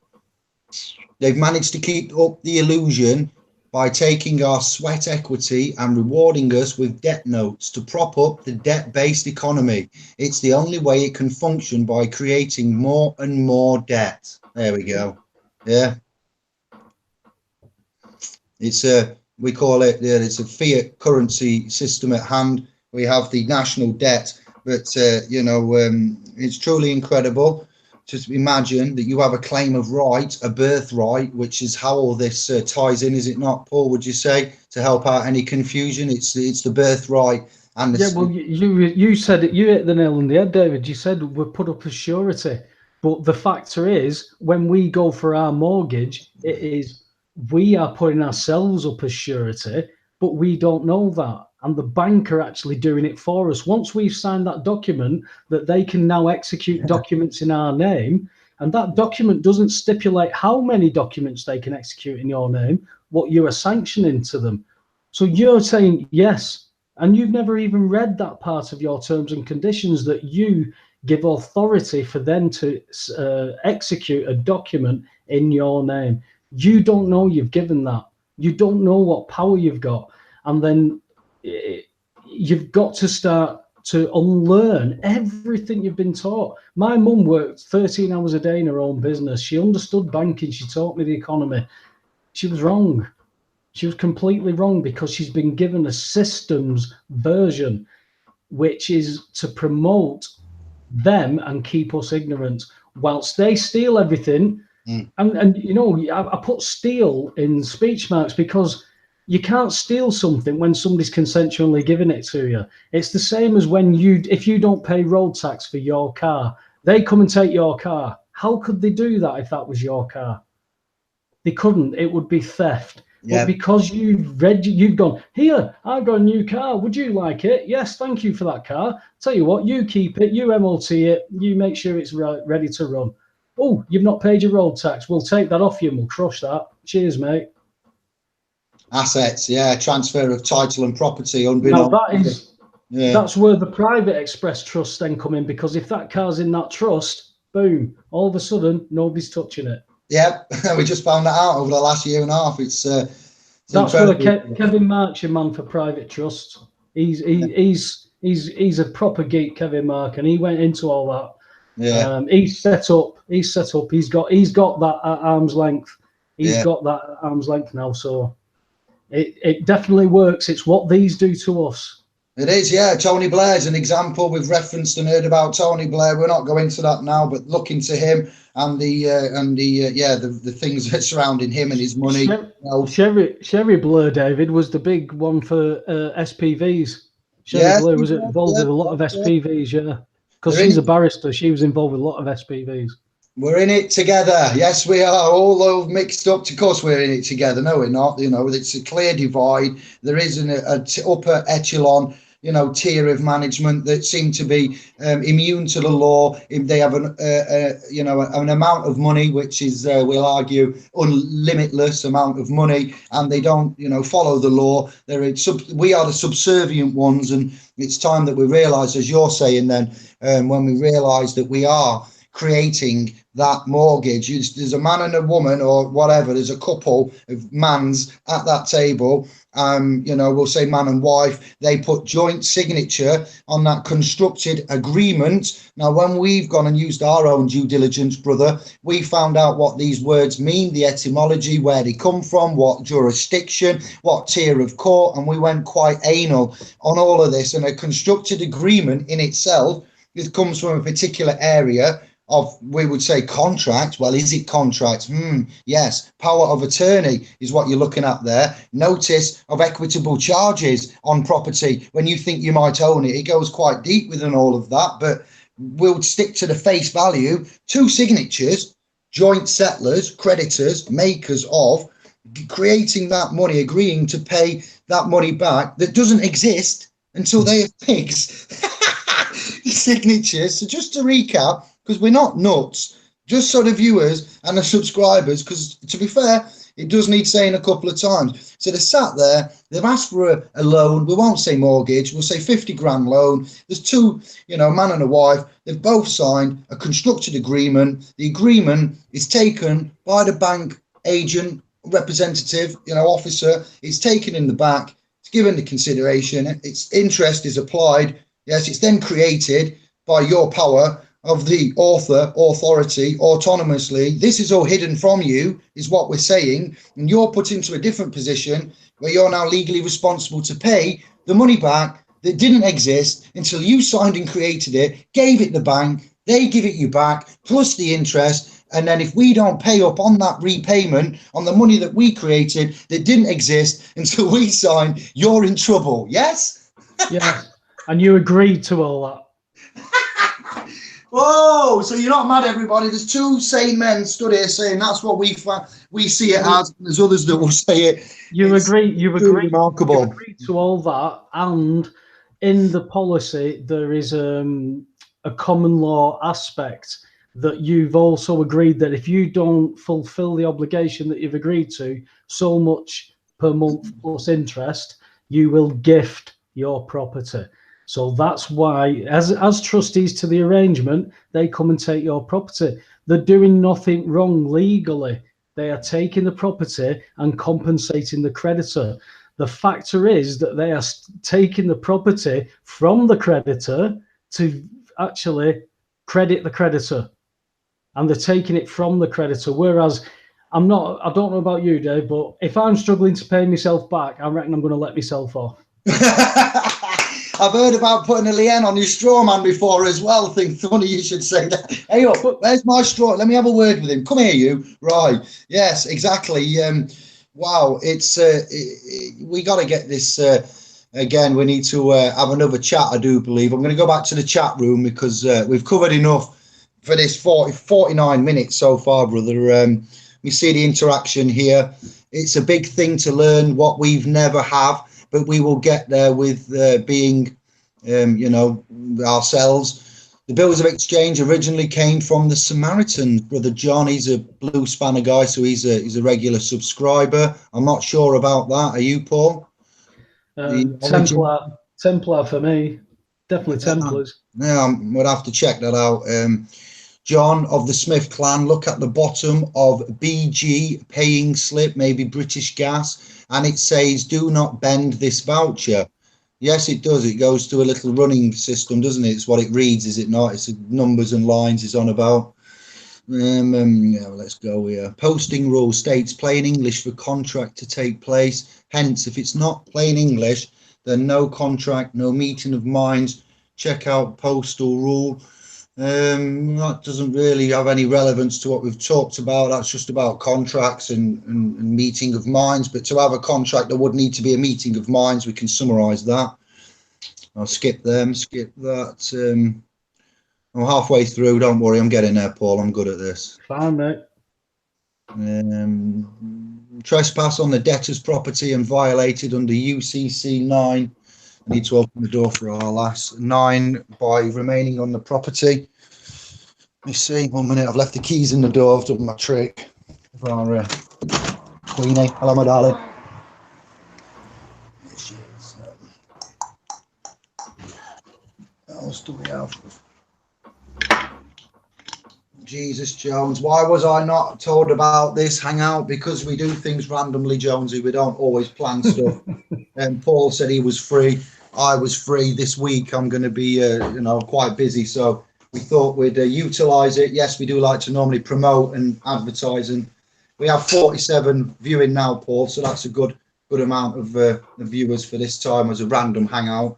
They've managed to keep up the illusion by taking our sweat equity and rewarding us with debt notes to prop up the debt-based economy. It's the only way it can function, by creating more and more debt. There we go. Yeah. We call it, it's a fiat currency system at hand. We have the national debt, but, it's truly incredible. Just imagine that you have a claim of right, a birthright, which is how all this ties in, is it not, Paul? Would you say, to help out any confusion? It's the birthright and the... Yeah, well, you said it. You hit the nail on the head, David. You said we're put up as surety, but the factor is, when we go for our mortgage, it is we are putting ourselves up as surety, but we don't know that. And the bank are actually doing it for us. Once we've signed that document, that they can now execute documents in our name, and that document doesn't stipulate how many documents they can execute in your name, what you are sanctioning to them. So you're saying yes, and you've never even read that part of your terms and conditions, that you give authority for them to execute a document in your name. You don't know you've given that. You don't know what power you've got. And then you've got to start to unlearn everything you've been taught. My mum worked 13 hours a day in her own business. She understood banking. She taught me the economy. She was wrong. She was completely wrong because she's been given a systems version, which is to promote them and keep us ignorant whilst they steal everything. And you know, I put steal in speech marks because you can't steal something when somebody's consensually giving it to you. It's the same as when if you don't pay road tax for your car, they come and take your car. How could they do that if that was your car? They couldn't. It would be theft. Yeah. But because you've gone, here, I've got a new car. Would you like it? Yes, thank you for that car. Tell you what, you keep it, you MOT it, you make sure it's ready to run. Oh, you've not paid your road tax. We'll take that off you and we'll crush that. Cheers, mate. Assets, yeah, transfer of title and property. Now that's where the private express trusts then come in, because if that car's in that trust, boom, all of a sudden nobody's touching it. Yep, we just found that out over the last year and a half. It's that's where Kevin Mark's your man for private trusts. He's a proper geek, Kevin Mark, and he went into all that. Yeah, he's set up. He's got that at arm's length. He's got that at arm's length now. So it definitely works. It's what these do to us. It is, yeah. Tony Blair's an example. We've referenced and heard about Tony Blair. We're not going into that now, but look into him and the things that surrounding him and his money. Sherry Blair, David, was the big one for SPVs. Sherry Blair was involved with a lot of SPVs, yeah. Because she's a barrister, she was involved with a lot of SPVs. We're in it together. Yes, we are. All mixed up. Of course, we're in it together. No, we're not. You know, it's a clear divide. There is an upper echelon, you know, tier of management that seem to be immune to the law. They have an amount of money, which is, we'll argue, unlimitless amount of money, and they don't, you know, follow the law. We are the subservient ones, and it's time that we realise, as you're saying, then when we realise that we are creating that mortgage. There's a man and a woman or whatever, there's a couple of mans at that table, we'll say man and wife, they put joint signature on that constructed agreement. Now, when we've gone and used our own due diligence, brother, we found out what these words mean, the etymology, where they come from, what jurisdiction, what tier of court, and we went quite anal on all of this. And a constructed agreement in itself, it comes from a particular area of, we would say, contract. Well, is it contract? Yes. Power of attorney is what you're looking at there. Notice of equitable charges on property when you think you might own it. It goes quite deep within all of that, but we'll stick to the face value. 2 signatures, joint settlers, creditors, makers of, creating that money, agreeing to pay that money back that doesn't exist until they have pigs. Signatures. So just to recap, because we're not nuts, just so the viewers and the subscribers, because to be fair, it does need saying a couple of times. So they're sat there, they've asked for a loan. We won't say mortgage, we'll say 50 grand loan. There's 2, man and a wife. They've both signed a constructed agreement. The agreement is taken by the bank agent, representative, officer. It's taken in the back. It's given the consideration. Its interest is applied. Yes, it's then created by your power of the authority, autonomously. This is all hidden from you, is what we're saying. And you're put into a different position where you're now legally responsible to pay the money back that didn't exist until you signed and created it, gave it the bank, they give it you back, plus the interest. And then if we don't pay up on that repayment on the money that we created that didn't exist until we signed, you're in trouble. Yes? Yes. And you agreed to all that. Whoa! So you're not mad, everybody. There's 2 sane men stood here saying that's what we see it as. And there's others that will say it. You agree. Remarkable. You agree to all that, and in the policy there is a common law aspect that you've also agreed that if you don't fulfil the obligation that you've agreed to, so much per month plus interest, you will gift your property. So that's why, as trustees to the arrangement, they come and take your property. They're doing nothing wrong legally. They are taking the property and compensating the creditor. The factor is that they are taking the property from the creditor to actually credit the creditor, and they're taking it from the creditor. Whereas I don't know about you, Dave, but if I'm struggling to pay myself back, I reckon I'm going to let myself off. I've heard about putting a lien on your straw man before as well. Think funny you should say that. Hey, where's my straw? Let me have a word with him. Come here, you. Right. Yes, exactly. Wow. It's we got to get this again. We need to have another chat, I do believe. I'm going to go back to the chat room because we've covered enough for this 49 minutes so far, brother. We see the interaction here. It's a big thing to learn what we've never have, but we will get there with being, ourselves. The bills of exchange originally came from the Samaritan. Brother John, he's a Blue Spanner guy, so he's a regular subscriber. I'm not sure about that. Are you, Paul? Templar for me. Definitely Templars. Yeah, we'll have to check that out. John of the Smith clan, look at the bottom of BG paying slip, maybe British Gas, and it says, do not bend this voucher. Yes, it does. It goes to a little running system, doesn't it? It's what it reads, is it not? It's numbers and lines it's on about. Yeah, let's go here. Posting rule states plain English for contract to take place. Hence, if it's not plain English, then no contract, no meeting of minds. Check out postal rule. That doesn't really have any relevance to what we've talked about. That's just about contracts and meeting of minds. But to have a contract, there would need to be a meeting of minds. We can summarize that. I'll skip them, skip that. I'm halfway through. Don't worry, I'm getting there, Paul. I'm good at this. Fine, mate. Trespass on the debtor's property and violated under UCC 9. I need to open the door for our last 9 by remaining on the property. Let me see. 1 minute. I've left the keys in the door. I've done my trick. For our Queenie. Hello, my darling. What else do we have? Jesus Jones, why was I not told about this hangout? Because we do things randomly, Jonesy. We don't always plan stuff. And Paul said he was free. I was free this week. I'm going to be, quite busy. So we thought we'd utilize it. Yes, we do like to normally promote and advertise. And we have 47 viewing now, Paul. So that's a good amount of viewers for this time as a random hangout.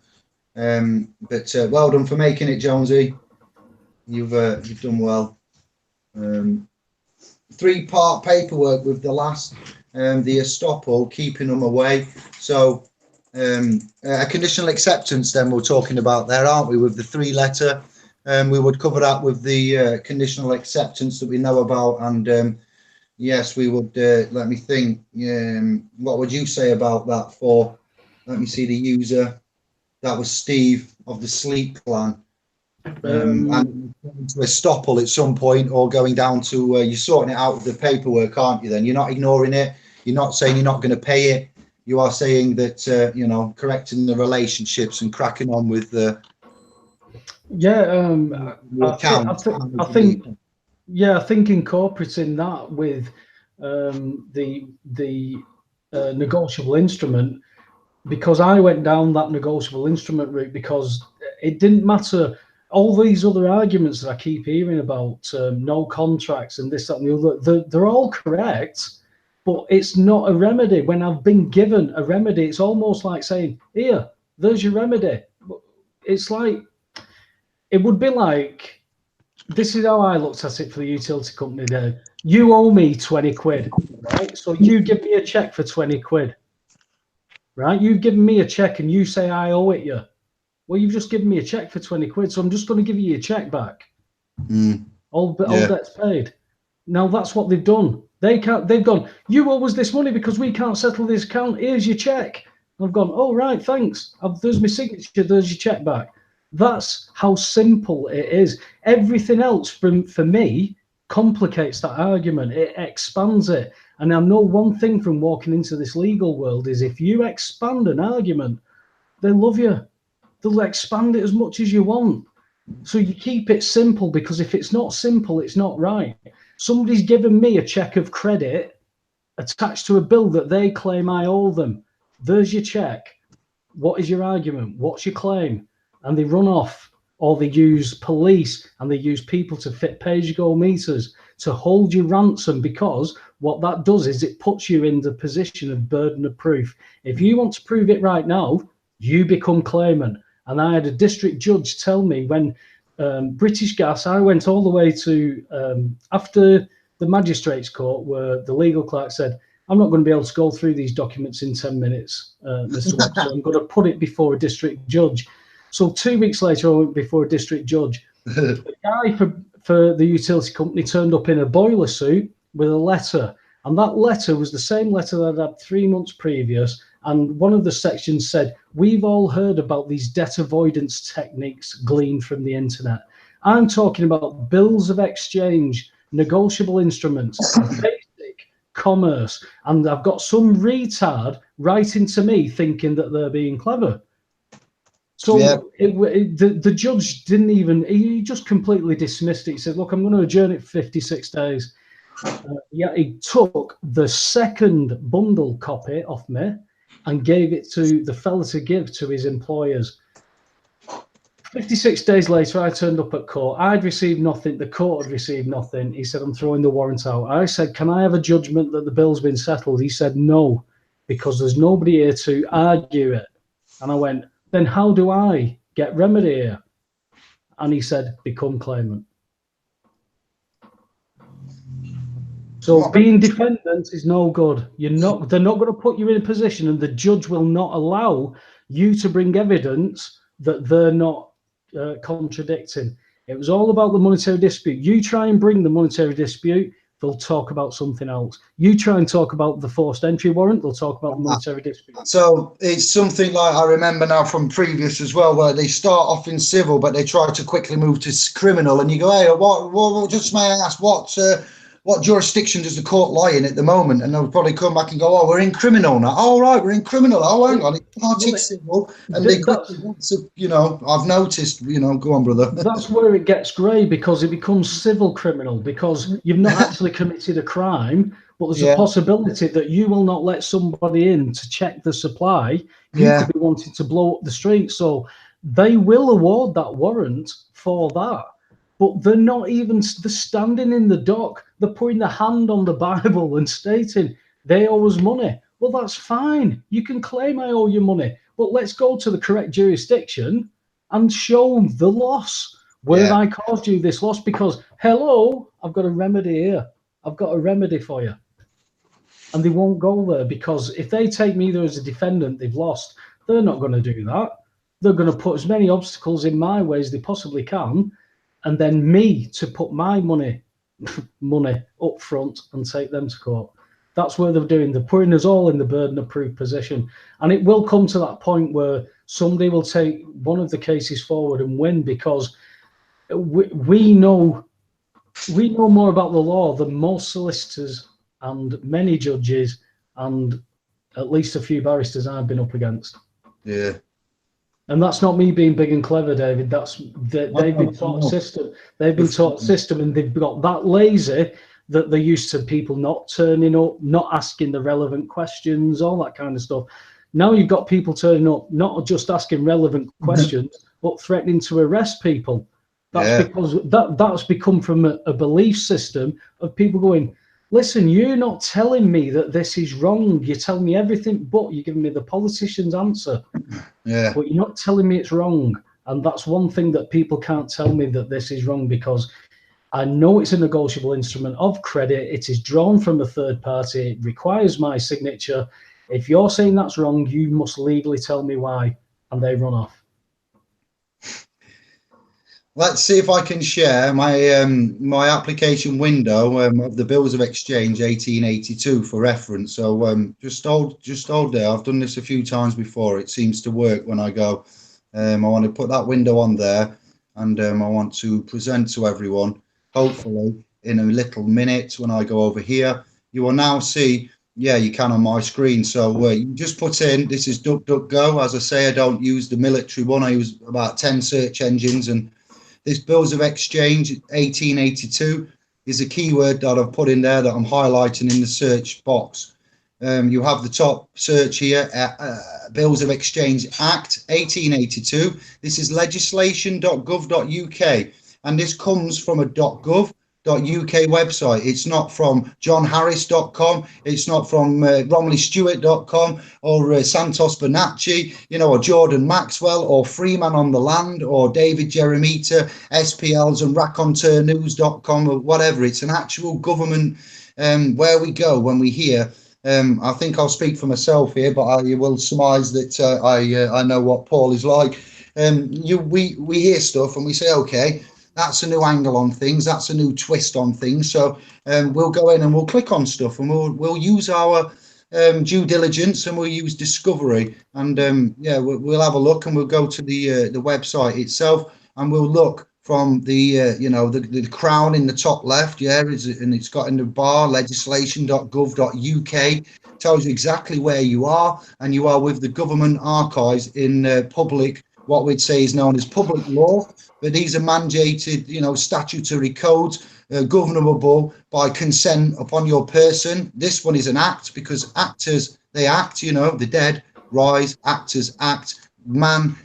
But well done for making it, Jonesy. You've done well. 3-part paperwork with the last, the estoppel, keeping them away. So a conditional acceptance then we're talking about there, aren't we, with the 3-letter? We would cover that with the conditional acceptance that we know about. And yes, we would, let me think, what would you say about that for? Let me see the user. That was Steve of the Sleep Clan. And to estoppel at some point, or going down to you're sorting it out with the paperwork, aren't you? Then you're not ignoring it. You're not saying you're not going to pay it. You are saying that correcting the relationships and cracking on with the I think incorporating that with the negotiable instrument, because I went down that negotiable instrument route because it didn't matter. All these other arguments that I keep hearing about, no contracts and this, that, and the other, they're all correct, but it's not a remedy. When I've been given a remedy, it's almost like saying, here, there's your remedy. It's like, it would be like, this is how I looked at it for the utility company there. You owe me 20 quid, right? So you give me a check for 20 quid, right? You've given me a check and you say I owe it you. Well, you've just given me a check for 20 quid, so I'm just going to give you your check back. All debts paid. Now that's what they've done. They've gone, you owe us this money because we can't settle this account. Here's your check. I've gone, oh, right, thanks. There's my signature. There's your check back. That's how simple it is. Everything else for me complicates that argument. It expands it. And I know one thing from walking into this legal world is if you expand an argument, they love you. They'll expand it as much as you want. So you keep it simple, because if it's not simple, it's not right. Somebody's given me a check of credit attached to a bill that they claim I owe them. there's your check. What is your argument? What's your claim? And they run off, or they use police and they use people to fit pay-as-you-go meters to hold you ransom, because what that does is it puts you in the position of burden of proof. If you want to prove it right now, you become claimant. And I had a district judge tell me when British Gas, I went all the way to after the magistrates court, where the legal clerk said, I'm not going to be able to go through these documents in 10 minutes, Mr. Webster. I'm going to put it before a district judge. So 2 weeks later, I went before a district judge. The guy for the utility company turned up in a boiler suit with a letter. And that letter was the same letter that I'd had 3 months previous. And one of the sections said, we've all heard about these debt avoidance techniques gleaned from the internet. I'm talking about bills of exchange, negotiable instruments, basic commerce. And I've got some retard writing to me thinking that they're being clever. So yeah. The judge didn't even, he just completely dismissed it. He said, look, I'm going to adjourn it for 56 days. He took the second bundle copy off me and gave it to the fella to give to his employers. 56 days later, I turned up at court. I'd received nothing. The court had received nothing. He said, I'm throwing the warrant out. I said, can I have a judgment that the bill's been settled? He said, no, because there's nobody here to argue it. And I went, then how do I get remedy here? And he said, become claimant. So being defendant is no good. They're not going to put you in a position, and the judge will not allow you to bring evidence that they're not contradicting. It was all about the monetary dispute. You try and bring the monetary dispute, they'll talk about something else. You try and talk about the forced entry warrant, they'll talk about the monetary dispute. So it's something like I remember now from previous as well, where they start off in civil, but they try to quickly move to criminal, and you go, hey, what just may I ask, what jurisdiction does the court lie in at the moment? And they'll probably come back and go, oh, we're in criminal now. Oh, right, we're in criminal. Oh, hang on, it's civil. And they quickly want to, I've noticed, go on, brother. That's where it gets grey, because it becomes civil criminal, because you've not actually committed a crime, but there's a possibility that you will not let somebody in to check the supply. You could be wanting to blow up the street. So they will award that warrant for that. But they're not even, they're standing in the dock, they're putting their hand on the Bible and stating they owe us money. Well, that's fine. You can claim I owe you money, but let's go to the correct jurisdiction and show the loss. Where have I caused you this loss? Because, hello, I've got a remedy here. I've got a remedy for you. And they won't go there, because if they take me there as a defendant, they've lost. They're not going to do that. They're going to put as many obstacles in my way as they possibly can, and then me to put my money up front and take them to court. That's what they're doing. They're putting us all in the burden of proof position. And it will come to that point where somebody will take one of the cases forward and win, because we know more about the law than most solicitors and many judges and at least a few barristers I've been up against. Yeah. And that's not me being big and clever, David. They've been taught a system. They've been taught a system, and they've got that lazy that they're used to people not turning up, not asking the relevant questions, all that kind of stuff. Now you've got people turning up, not just asking relevant questions, but threatening to arrest people. That's because that's become from a belief system of people going, listen, you're not telling me that this is wrong. You're telling me everything, but you're giving me the politician's answer. Yeah. But you're not telling me it's wrong. And that's one thing that people can't tell me, that this is wrong, because I know it's a negotiable instrument of credit. It is drawn from a third party. It requires my signature. If you're saying that's wrong, you must legally tell me why. And they run off. Let's see if I can share my my application window of the bills of exchange 1882 for reference. So just hold there. I've done this a few times before. It seems to work when I go. I want to put that window on there, and I want to present to everyone. Hopefully, in a little minute, when I go over here, you will now see. Yeah, you can on my screen. So you just put in. This is DuckDuckGo. As I say, I don't use the military one. I use about 10 search engines, and this bills of exchange 1882 is a keyword that I've put in there that I'm highlighting in the search box. You have the top search here, Bills of Exchange Act 1882. This is legislation.gov.uk, and this comes from a .gov.uk website. It's not from johnharris.com. It's not from romleystewart.com or Santos Bonacci, or Jordan Maxwell or Freeman on the Land or David Jeremita, SPLs and raconteurnews.com or whatever. It's an actual government where we go when we hear. I think I'll speak for myself here, but I will surmise that I know what Paul is like. We hear stuff and we say, okay, that's a new angle on things. That's a new twist on things. So we'll go in and we'll click on stuff and we'll use our due diligence and we'll use discovery. And we'll have a look and we'll go to the website itself and we'll look from the crown in the top left, and it's got in the bar legislation.gov.uk, tells you exactly where you are, and you are with the government archives in public, what we'd say is known as public law. But these are mandated, statutory codes, governable by consent upon your person. This one is an act because actors, they act, the dead rise, actors act, man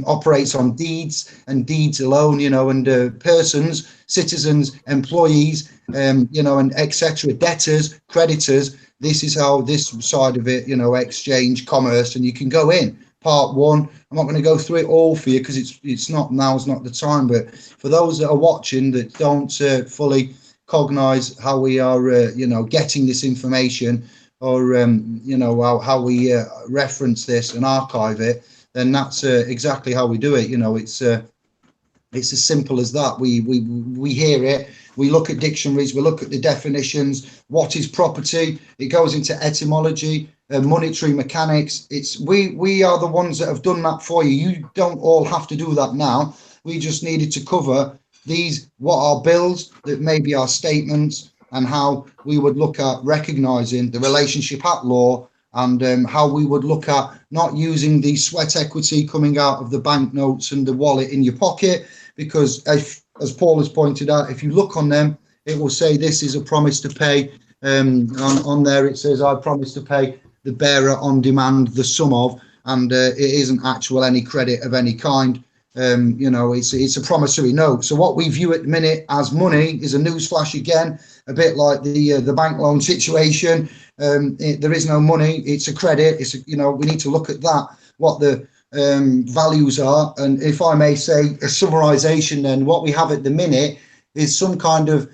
operates on deeds and deeds alone, and persons, citizens, employees, and etc., debtors, creditors. This is how this side of it, exchange, commerce, and you can go in. Part one. I'm not going to go through it all for you because it's not, now's not the time. But for those that are watching that don't fully cognize how we are, getting this information, or how we reference this and archive it, then that's exactly how we do it. It's as simple as that. We hear it, we look at dictionaries, we look at the definitions. What is property? It goes into etymology, monetary mechanics. We are the ones that have done that for you. You don't all have to do that now. We just needed to cover what are bills, that may be our statements, and how we would look at recognizing the relationship at law, and how we would look at not using the sweat equity coming out of the banknotes and the wallet in your pocket, because as Paul has pointed out, if you look on them, it will say this is a promise to pay. On there it says, I promise to pay the bearer on demand the sum of, and it isn't actual any credit of any kind. It's a promissory note. So what we view at the minute as money is a newsflash again, a bit like the bank loan situation. There is no money, it's a credit. We need to look at that, what the values are. And if I may say a summarization, then what we have at the minute is some kind of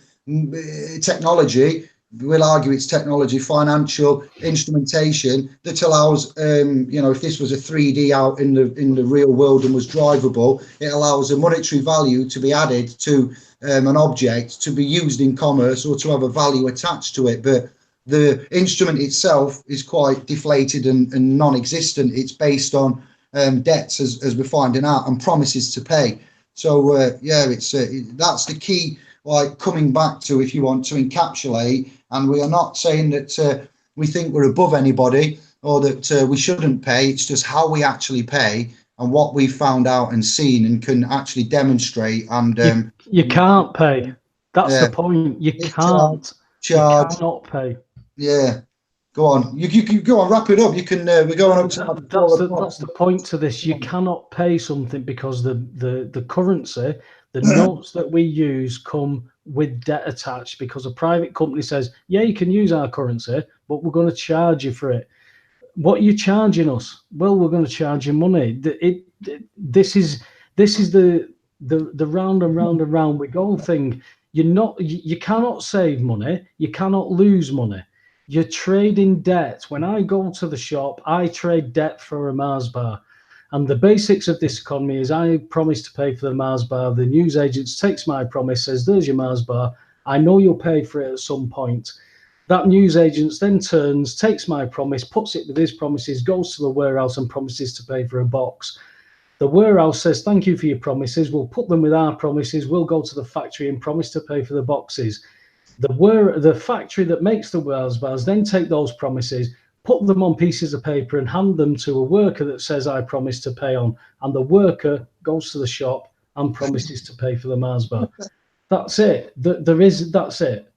technology. We'll argue it's technology, financial instrumentation that allows, if this was a 3D out in the real world and was drivable, it allows a monetary value to be added to an object to be used in commerce or to have a value attached to it. But the instrument itself is quite deflated and non-existent. It's based on debts, as we're finding out, and promises to pay. So that's the key. Like coming back to, if you want to encapsulate, and we are not saying that we think we're above anybody or that we shouldn't pay. It's just how we actually pay and what we've found out and seen and can actually demonstrate. And you can't pay. That's the point. You can't. Charge. You cannot pay. Yeah. Go on. You go on. Wrap it up. You can. We're going up to that's the point to this. You cannot pay something because the currency, the notes that we use come with debt attached, because a private company says, yeah, you can use our currency, but we're going to charge you for it. What are you charging us? Well, we're going to charge you money. This is the round and round and round we go thing. You cannot save money. You cannot lose money. You're trading debt. When I go to the shop, I trade debt for a Mars bar. And the basics of this economy is I promise to pay for the Mars bar. The newsagent takes my promise, says, there's your Mars bar. I know you'll pay for it at some point. That newsagent then turns, takes my promise, puts it with his promises, goes to the warehouse and promises to pay for a box. The warehouse says, thank you for your promises. We'll put them with our promises. We'll go to the factory and promise to pay for the boxes. The factory that makes the Mars bars then take those promises, put them on pieces of paper and hand them to a worker that says, I promise to pay on. And the worker goes to the shop and promises to pay for the Mars bar. That's it. That's it.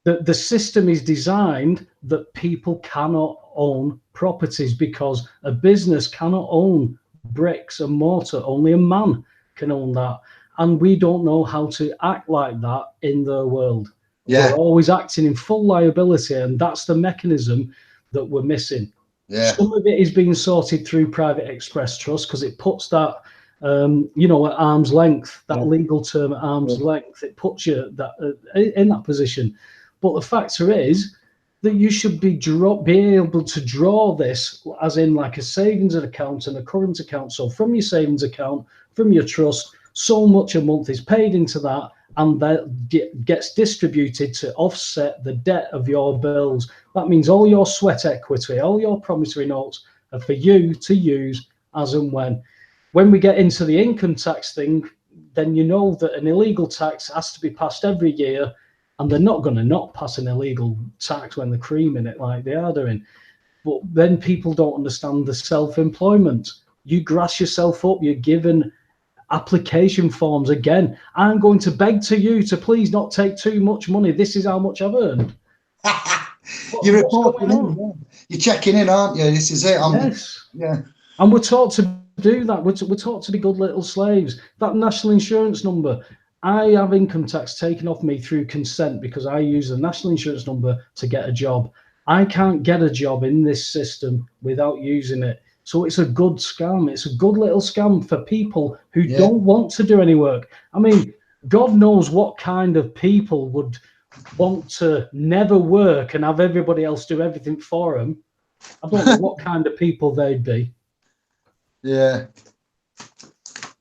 the system is designed that people cannot own properties, because a business cannot own bricks and mortar. Only a man can own that. And we don't know how to act like that in the world. Yeah. We're always acting in full liability, and that's the mechanism that we're missing. Yeah. Some of it is being sorted through private express trust, because it puts that, at arm's length, that legal term at arm's length. It puts you in that position. But the factor is that you should be able to draw this, as in like a savings account and a current account. So from your savings account, from your trust, so much a month is paid into that, and that gets distributed to offset the debt of your bills. That means all your sweat equity, all your promissory notes are for you to use as and when. When we get into the income tax thing, then you know that an illegal tax has to be passed every year, and they're not going to not pass an illegal tax when they're creaming it like they are doing. But then people don't understand the self-employment. You grass yourself up, you're given application forms again. I'm going to beg to you to please not take too much money. This is how much I've earned. You're reporting in. You're checking in, aren't you? This is it. Yes. Yeah. And we're taught to do that. We're taught to be good little slaves. That national insurance number, I have income tax taken off me through consent, because I use the national insurance number to get a job. I can't get a job in this system without using it. So it's a good scam. It's a good little scam for people who don't want to do any work. I mean, God knows what kind of people would want to never work and have everybody else do everything for them. I don't know what kind of people they'd be. Yeah,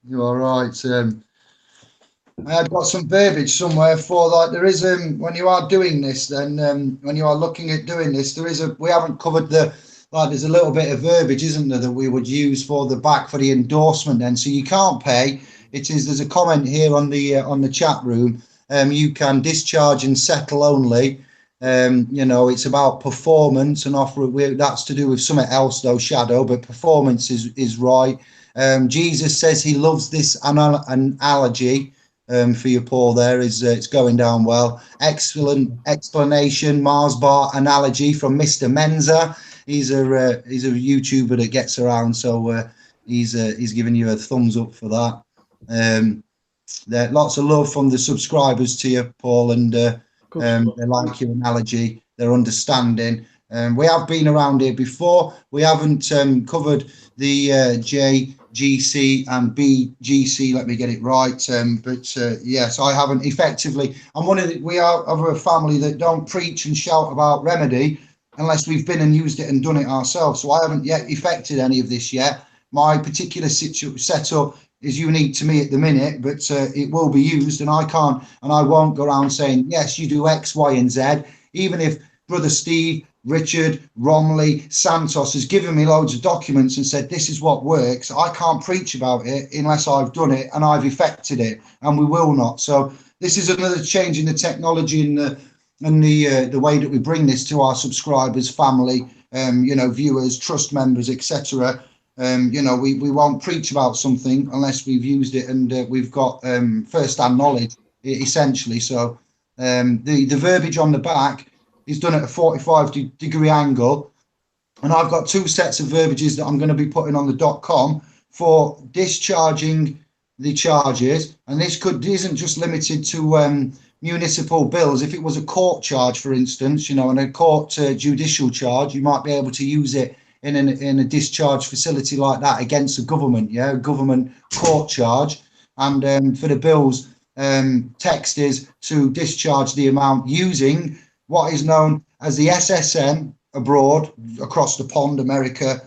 you are right. I've got some verbiage somewhere for like there is when you are doing this, then when you are looking at doing this, there is we haven't covered the there's a little bit of verbiage, isn't there, that we would use for the back for the endorsement. Then so you can't pay. There's a comment here on the chat room. You can discharge and settle only. It's about performance and offer. That's to do with something else though, Shadow, but performance is right. Jesus says he loves this analogy for you, Paul. There is it's going down well. Excellent explanation. Mars bar analogy from Mr. Menza. He's a YouTuber that gets around, so he's giving you a thumbs up for that. There lots of love from the subscribers to you, Paul, and they like your analogy, their understanding. We have been around here before. We haven't covered the JGC and BGC. Let me get it right. Yes, I haven't effectively. We are of a family that don't preach and shout about remedy unless we've been and used it and done it ourselves. So I haven't yet effected any of this yet. My particular setup is unique to me at the minute, but it will be used, and I can't and I won't go around saying, yes, you do X, Y, and Z. Even if Brother Steve, Richard, Romley, Santos has given me loads of documents and said, this is what works, I can't preach about it unless I've done it and I've effected it, and we will not. So this is another change in the technology and the way that we bring this to our subscribers, family, viewers, trust members, etc. We won't preach about something unless we've used it and we've got first-hand knowledge, essentially. So the verbiage on the back is done at a 45-degree angle, and I've got two sets of verbiages that I'm going to be putting on the .com for discharging the charges, and this isn't just limited to municipal bills. If it was a court charge, for instance, and a court judicial charge, you might be able to use it in a discharge facility like that against the government, government court charge. And for the bills, text is to discharge the amount using what is known as the SSN abroad, across the pond, America,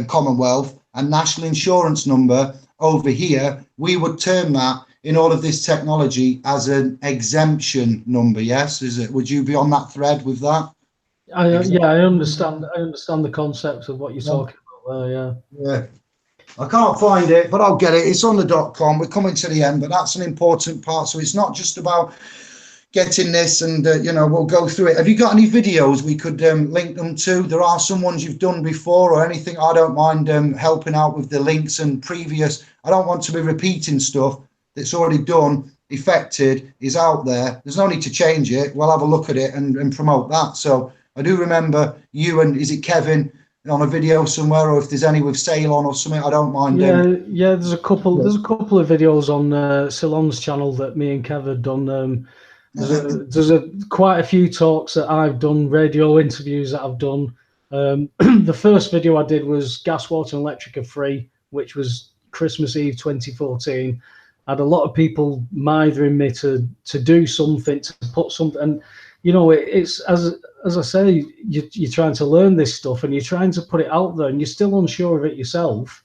Commonwealth, and national insurance number over here. We would term that in all of this technology as an exemption number. Yes, is it? Would you be on that thread with that? I understand. I understand the concept of what you're talking about there. Yeah. I can't find it, but I'll get it. It's on the .com. We're coming to the end, but that's an important part. So it's not just about getting this and, we'll go through it. Have you got any videos we could link them to? There are some ones you've done before or anything. I don't mind helping out with the links and previous. I don't want to be repeating stuff that's already done effected is out there. There's no need to change it. We'll have a look at it and promote that. So I do remember you and, is it Kevin, on a video somewhere, or if there's any with Ceylon or something, I don't mind. Yeah. There's a couple of videos on Ceylon's channel that me and Kev have done. There's quite a few talks that I've done, radio interviews that I've done. The first video I did was Gas, Water and Electric are Free, which was Christmas Eve 2014. I had a lot of people mithering me to do something, to put something. And, you know, it's as I say, you're trying to learn this stuff and you're trying to put it out there and you're still unsure of it yourself.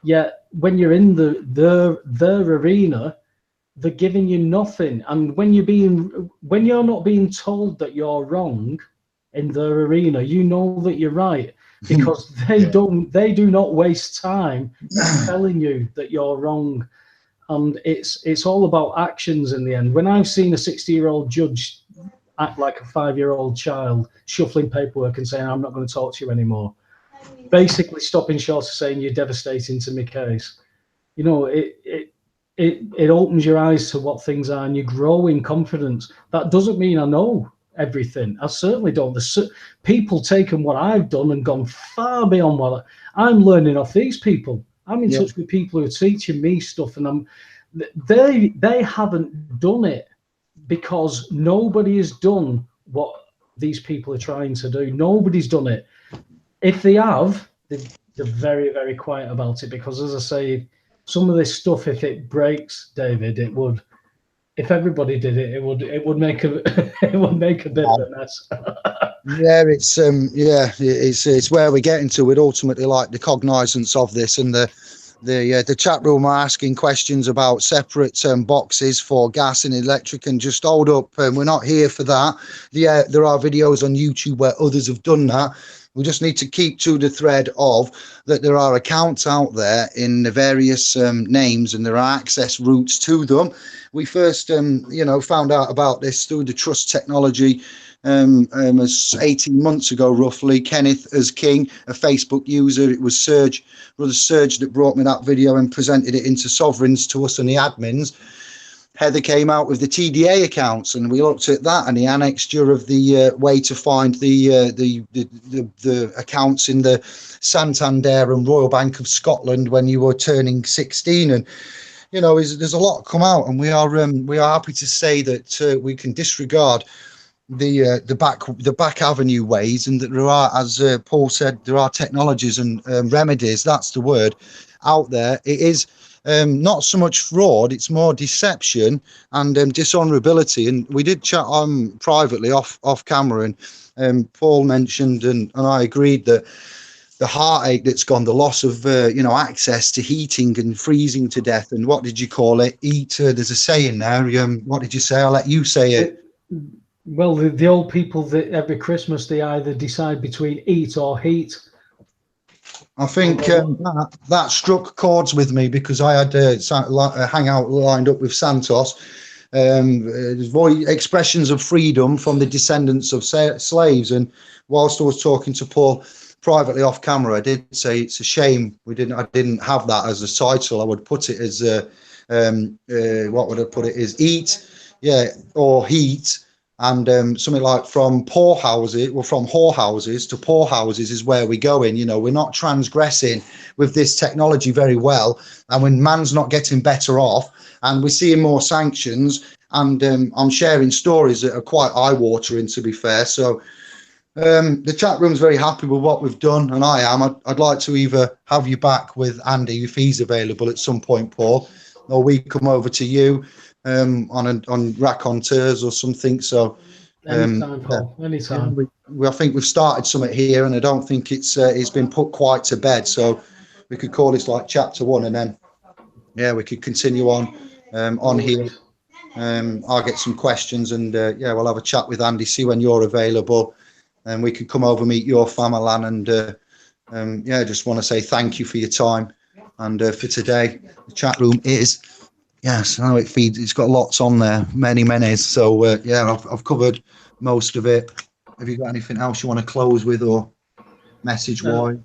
Yet when you're in their arena, they're giving you nothing. And when you're not being told that you're wrong in their arena, you know that you're right, because they do not waste time telling you that you're wrong. And it's all about actions in the end. When I've seen a 60-year-old judge act like a 5-year-old child, shuffling paperwork and saying, I'm not going to talk to you anymore, basically stopping short of saying you're devastating to my case, you know, it opens your eyes to what things are and you grow in confidence. That doesn't mean I know everything. I certainly don't. There's people taken what I've done and gone far beyond what I'm learning off these people. I'm in touch with people who are teaching me stuff, and they haven't done it because nobody has done what these people are trying to do. Nobody's done it. If they have, they're very, very quiet about it, because, as I say, some of this stuff, if it breaks, David, it would. If everybody did it, it would make a bit of a mess. It's where we're getting to with ultimately like the cognizance of this, and the chat room are asking questions about separate boxes for gas and electric, and just hold up, we're not here for that. Yeah, there are videos on YouTube where others have done that. We just need to keep to the thread of that there are accounts out there in the various names, and there are access routes to them. We first, found out about this through the Trust Technology as 18 months ago, roughly. Kenneth as King, a Facebook user. It was Brother Serge that brought me that video and presented it into Sovereigns to us and the admins. Heather came out with the TDA accounts, and we looked at that and the annexure of the way to find the accounts in the Santander and Royal Bank of Scotland when you were turning 16. And you know, there's a lot come out, and we are happy to say that we can disregard the back avenue ways, and that there are, as Paul said, there are technologies and remedies, that's the word, out there. It is not so much fraud, it's more deception and dishonorability. And we did chat privately off camera, and Paul mentioned, and I agreed, that the heartache that's gone, the loss of access to heating and freezing to death, and what did you call it? There's a saying there. What did you say? I'll let you say it. Well, the old people, that every Christmas they either decide between eat or heat. I think that struck chords with me, because I had a hangout lined up with Santos. Expressions of freedom from the descendants of slaves. And whilst I was talking to Paul privately off camera, I did say it's a shame I didn't have that as a title. I would put it as what would I put it as? Eat, or heat. And something like from whorehouses to poorhouses is where we're going. You know, we're not transgressing with this technology very well, and when man's not getting better off, and we're seeing more sanctions, and I'm sharing stories that are quite eye-watering, to be fair. So the chat room's very happy with what we've done, and I am. I'd like to either have you back with Andy if he's available at some point, Paul, or we come over to you on raconteurs or something. So anytime, Paul, anytime. I think we've started something here, and I don't think it's been put quite to bed, so we could call this like chapter 1, and then we could continue on here. I'll get some questions, and we'll have a chat with Andy, see when you're available, and we could come over, meet your family, and just want to say thank you for your time. And for today, the chat room is, yes, I know it feeds, it's got lots on there, many. So I've covered most of it. Have you got anything else you want to close with, or message wise?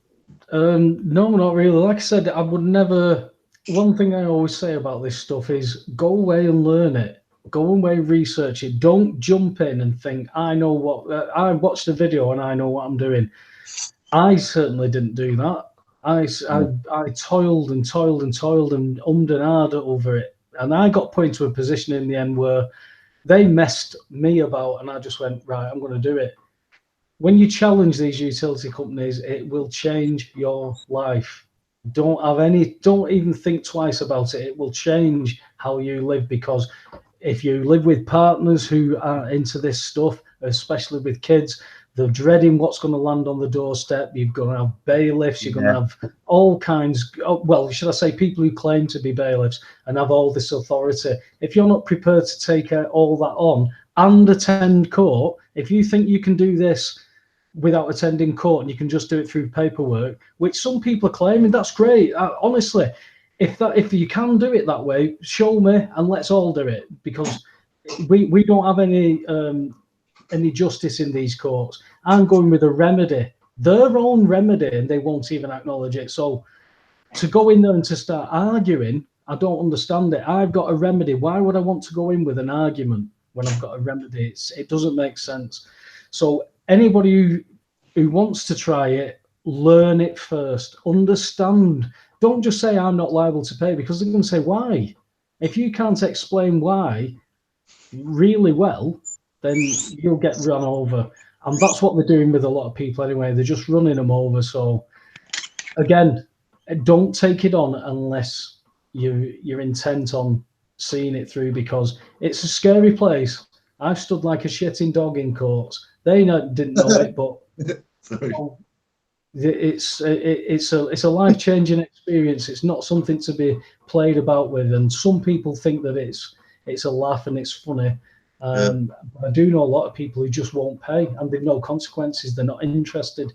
No, not really. Like I said, I would never. One thing I always say about this stuff is go away and learn it. Go away, research it. Don't jump in and think, I know what, I watched the video and I know what I'm doing. I certainly didn't do that. I toiled and toiled and toiled and ummed and ahed over it. And I got put into a position in the end where they messed me about and I just went, right, I'm going to do it. When you challenge these utility companies, it will change your life. Don't even think twice about it. It will change how you live, because if you live with partners who are into this stuff, especially with kids, they're dreading what's going to land on the doorstep. You're going to have bailiffs. You're going to have all kinds. Well, should I say people who claim to be bailiffs and have all this authority? If you're not prepared to take all that on and attend court, if you think you can do this without attending court and you can just do it through paperwork, which some people are claiming, that's great. Honestly, if you can do it that way, show me and let's all do it, because we don't have any justice in these courts. I'm going with a remedy, their own remedy, and they won't even acknowledge it. So to go in there and to start arguing, I don't understand it. I've got a remedy. Why would I want to go in with an argument when I've got a remedy? It doesn't make sense. So anybody who wants to try it, learn it first, understand. Don't just say I'm not liable to pay, because they're going to say why. If you can't explain why really well, then you'll get run over. And that's what they're doing with a lot of people anyway. They're just running them over. So again, don't take it on unless you're intent on seeing it through, because it's a scary place. I've stood like a shitting dog in courts. They didn't know it, but it's a life-changing experience. It's not something to be played about with. And some people think that it's a laugh and it's funny. But I do know a lot of people who just won't pay, and they've no consequences. They're not interested.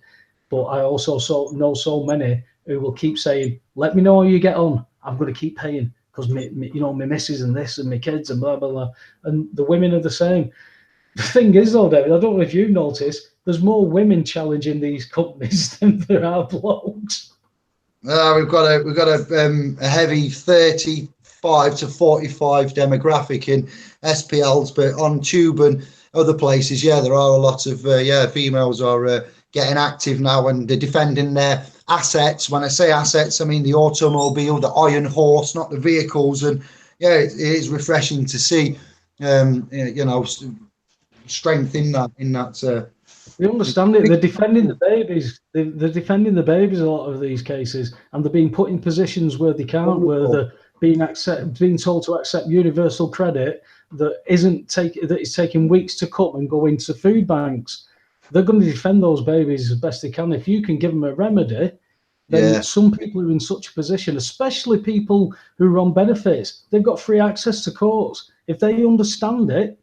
But I also know so many who will keep saying, "Let me know how you get on. I'm going to keep paying because my missus and this and my kids and blah blah blah." And the women are the same. The thing is, though, David, I don't know if you've noticed, there's more women challenging these companies than there are blokes. We've got a heavy 35 to 45 demographic in SPLs, but on Tube and other places, there are a lot of females are getting active now, and they're defending their assets. When I say assets, I mean the automobile, the iron horse, not the vehicles. And it is refreshing to see, strength in that. We understand it. They're defending the babies. They're defending the babies a lot of these cases, and they're being put in positions where they can't, where they're being told to accept universal credit that is taking weeks to cut and go into food banks. They're going to defend those babies as best they can. If you can give them a remedy, then some people who are in such a position, especially people who are on benefits, they've got free access to courts. If they understand it,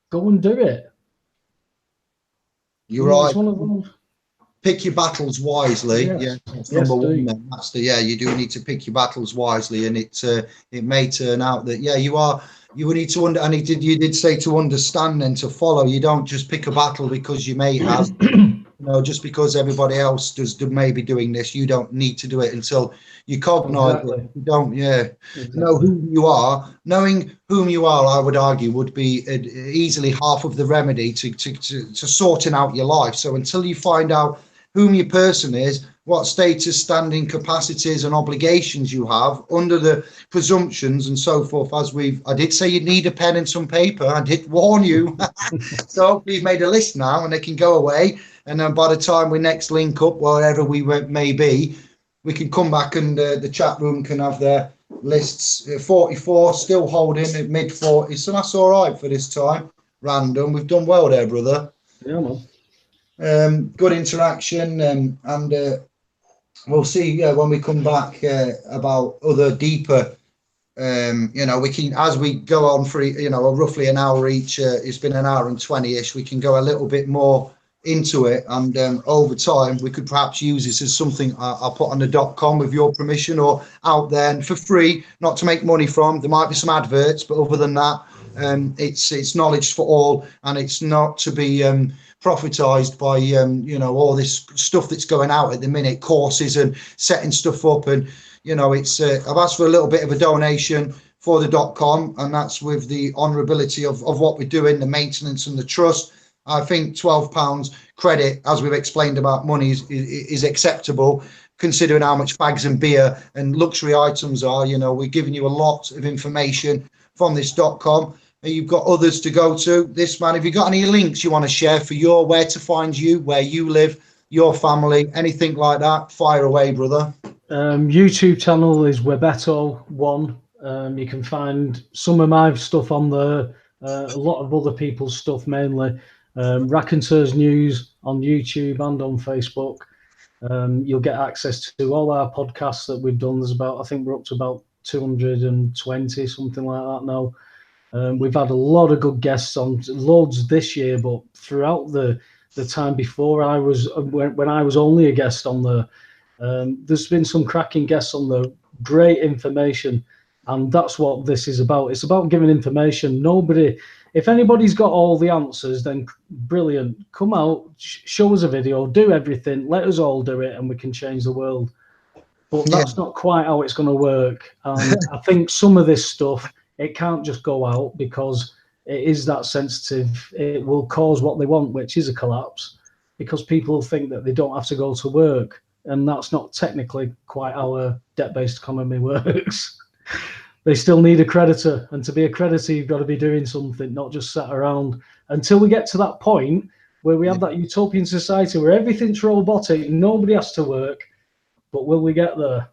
go and do it. You're right. It's one of them. Pick your battles wisely. That's number one. Then. That's you do need to pick your battles wisely, and it may turn out that you need to you did say to understand and to follow. You don't just pick a battle because you may have just because everybody else does may be doing this. You don't need to do it until you cognize it. You don't know who you are. Knowing whom you are, I would argue, would be easily half of the remedy to sorting out your life. So until you find out whom your person is, what status, standing, capacities and obligations you have under the presumptions and so forth, I did say you'd need a pen and some paper. I did warn you. So hopefully you've made a list now and they can go away. And then by the time we next link up, wherever we may be, we can come back and the chat room can have their lists. 44, still holding at mid-40s. So that's all right for this time. Random. We've done well there, brother. Yeah, man. Good interaction. And we'll see when we come back about other deeper, we can, as we go on for, roughly an hour each, it's been an hour and 20-ish, we can go a little bit more into it, and over time we could perhaps use this as something I'll put on the .com with your permission, or out there and for free, not to make money from. There might be some adverts, but other than that, it's knowledge for all, and it's not to be profitized by all this stuff that's going out at the minute, courses and setting stuff up. And I've asked for a little bit of a donation for the .com, and that's with the honourability of what we're doing, the maintenance and the trust. I think £12 credit, as we've explained about money, is acceptable, considering how much fags and beer and luxury items are. You know, we're giving you a lot of information from this .com. And you've got others to go to. This man, have you got any links you want to share for where to find you, where you live, your family, anything like that? Fire away, brother. YouTube channel is Webetto1. You can find some of my stuff on there, a lot of other people's stuff mainly. Raconteurs News on YouTube and on Facebook. You'll get access to all our podcasts that we've done. There's about, I think we're up to about 220, something like that now. We've had a lot of good guests on, loads this year, but throughout the time before when I was only a guest on there, there's been some cracking guests on there, great information, and that's what this is about. It's about giving information. If anybody's got all the answers, then brilliant. Come out, show us a video, do everything, let us all do it, and we can change the world. But that's not quite how it's going to work. And I think some of this stuff, it can't just go out because it is that sensitive. It will cause what they want, which is a collapse, because people think that they don't have to go to work. And that's not technically quite how a debt-based economy works. They still need a creditor. And to be a creditor, you've got to be doing something, not just sat around. Until we get to that point where we have that utopian society where everything's robotic, nobody has to work. But will we get there?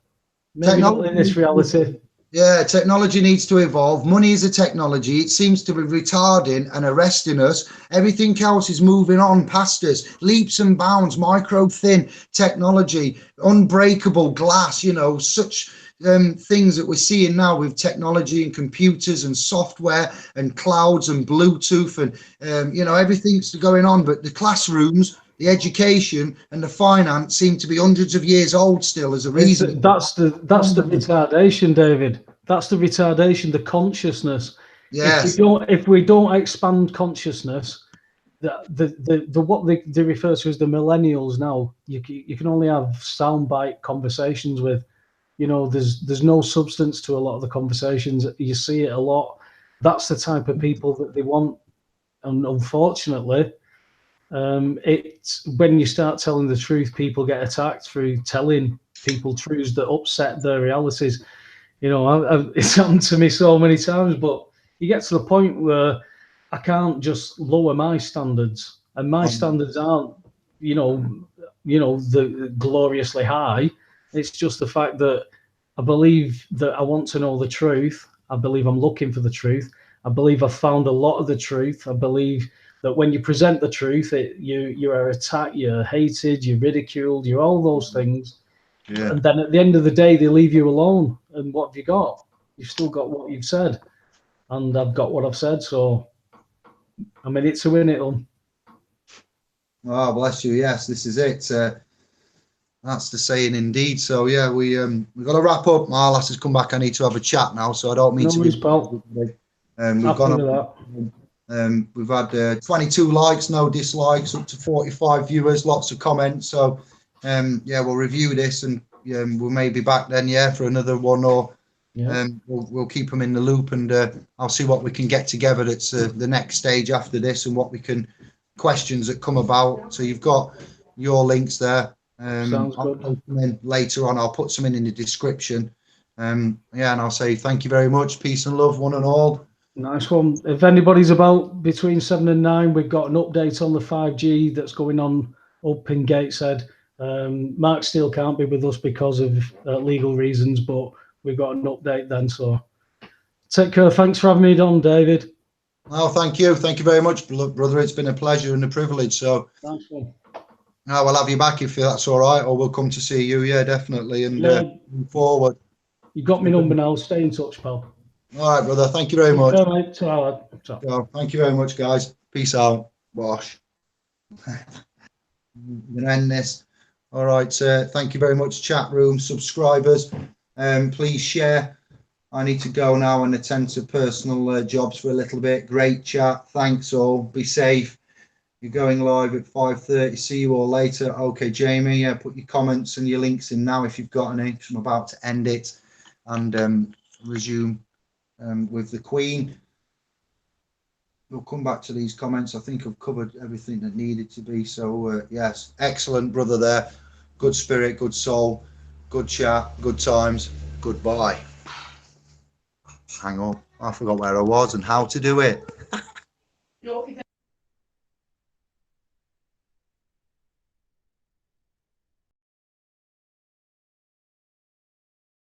Maybe not in this reality. Yeah, technology needs to evolve. Money is a technology. It seems to be retarding and arresting us. Everything else is moving on past us. Leaps and bounds, micro thin technology, unbreakable glass, you know, such things that we're seeing now with technology and computers and software and clouds and Bluetooth and, you know, everything's going on. But the classrooms, the education and the finance seem to be hundreds of years old still as a reason. That's the retardation, David. That's the retardation, the consciousness. Yes. If we don't expand consciousness, what they refer to as the millennials now, you can only have soundbite conversations with. You know, there's no substance to a lot of the conversations. You see it a lot. That's the type of people that they want, and unfortunately, it's when you start telling the truth, people get attacked through telling people truths that upset their realities. You know, it's happened to me so many times, but you get to the point where I can't just lower my standards, and my standards aren't, you know, the gloriously high. It's just the fact that I believe that I want to know the truth. I believe I'm looking for the truth. I believe I've found a lot of the truth. I believe that when you present the truth, you are attacked, you're hated, you're ridiculed, you're all those things. Yeah. And then at the end of the day, they leave you alone. And what have you got? You've still got what you've said. And I've got what I've said. So I'm in it to win it on. Oh, bless you. Yes, this is it. That's the saying indeed. So yeah, we've got to wrap up. My lass has come back. I need to have a chat now, so I don't mean to be. We've had 22 likes, no dislikes, up to 45 viewers, lots of comments. So yeah, we'll review this and we'll maybe back then, for another one, or we'll keep them in the loop, and I'll see what we can get together. That's the next stage after this, and what we can questions that come about. So you've got your links there. Sounds good. I'll put them in later on. I'll put some in the description. And I'll say thank you very much. Peace and love, one and all. Nice one. If anybody's about between 7 and 9, we've got an update on the 5G that's going on up in Gateshead. Mark Steele can't be with us because of legal reasons, but we've got an update then. So take care. Thanks for having me on, David. Oh, thank you. Thank you very much, brother. It's been a pleasure and a privilege. So thanks, man. No, we'll have you back if that's all right, or we'll come to see you. Yeah, definitely. And move forward. You got my number now. Stay in touch, pal. All right, brother. Thank you very much. Okay, mate. So, thank you very much, guys. Peace out. Wash. I'm going to end this. All right. Thank you very much, chat room, subscribers. Please share. I need to go now and attend to personal jobs for a little bit. Great chat. Thanks all. Be safe. You're going live at 5:30. See you all later. Okay, Jamie, put your comments and your links in now if you've got any. I'm about to end it and resume with the Queen. We'll come back to these comments. I think I've covered everything that needed to be. So yes, excellent brother there. Good spirit, good soul, good chat, good times. Goodbye. Hang on, I forgot where I was and how to do it.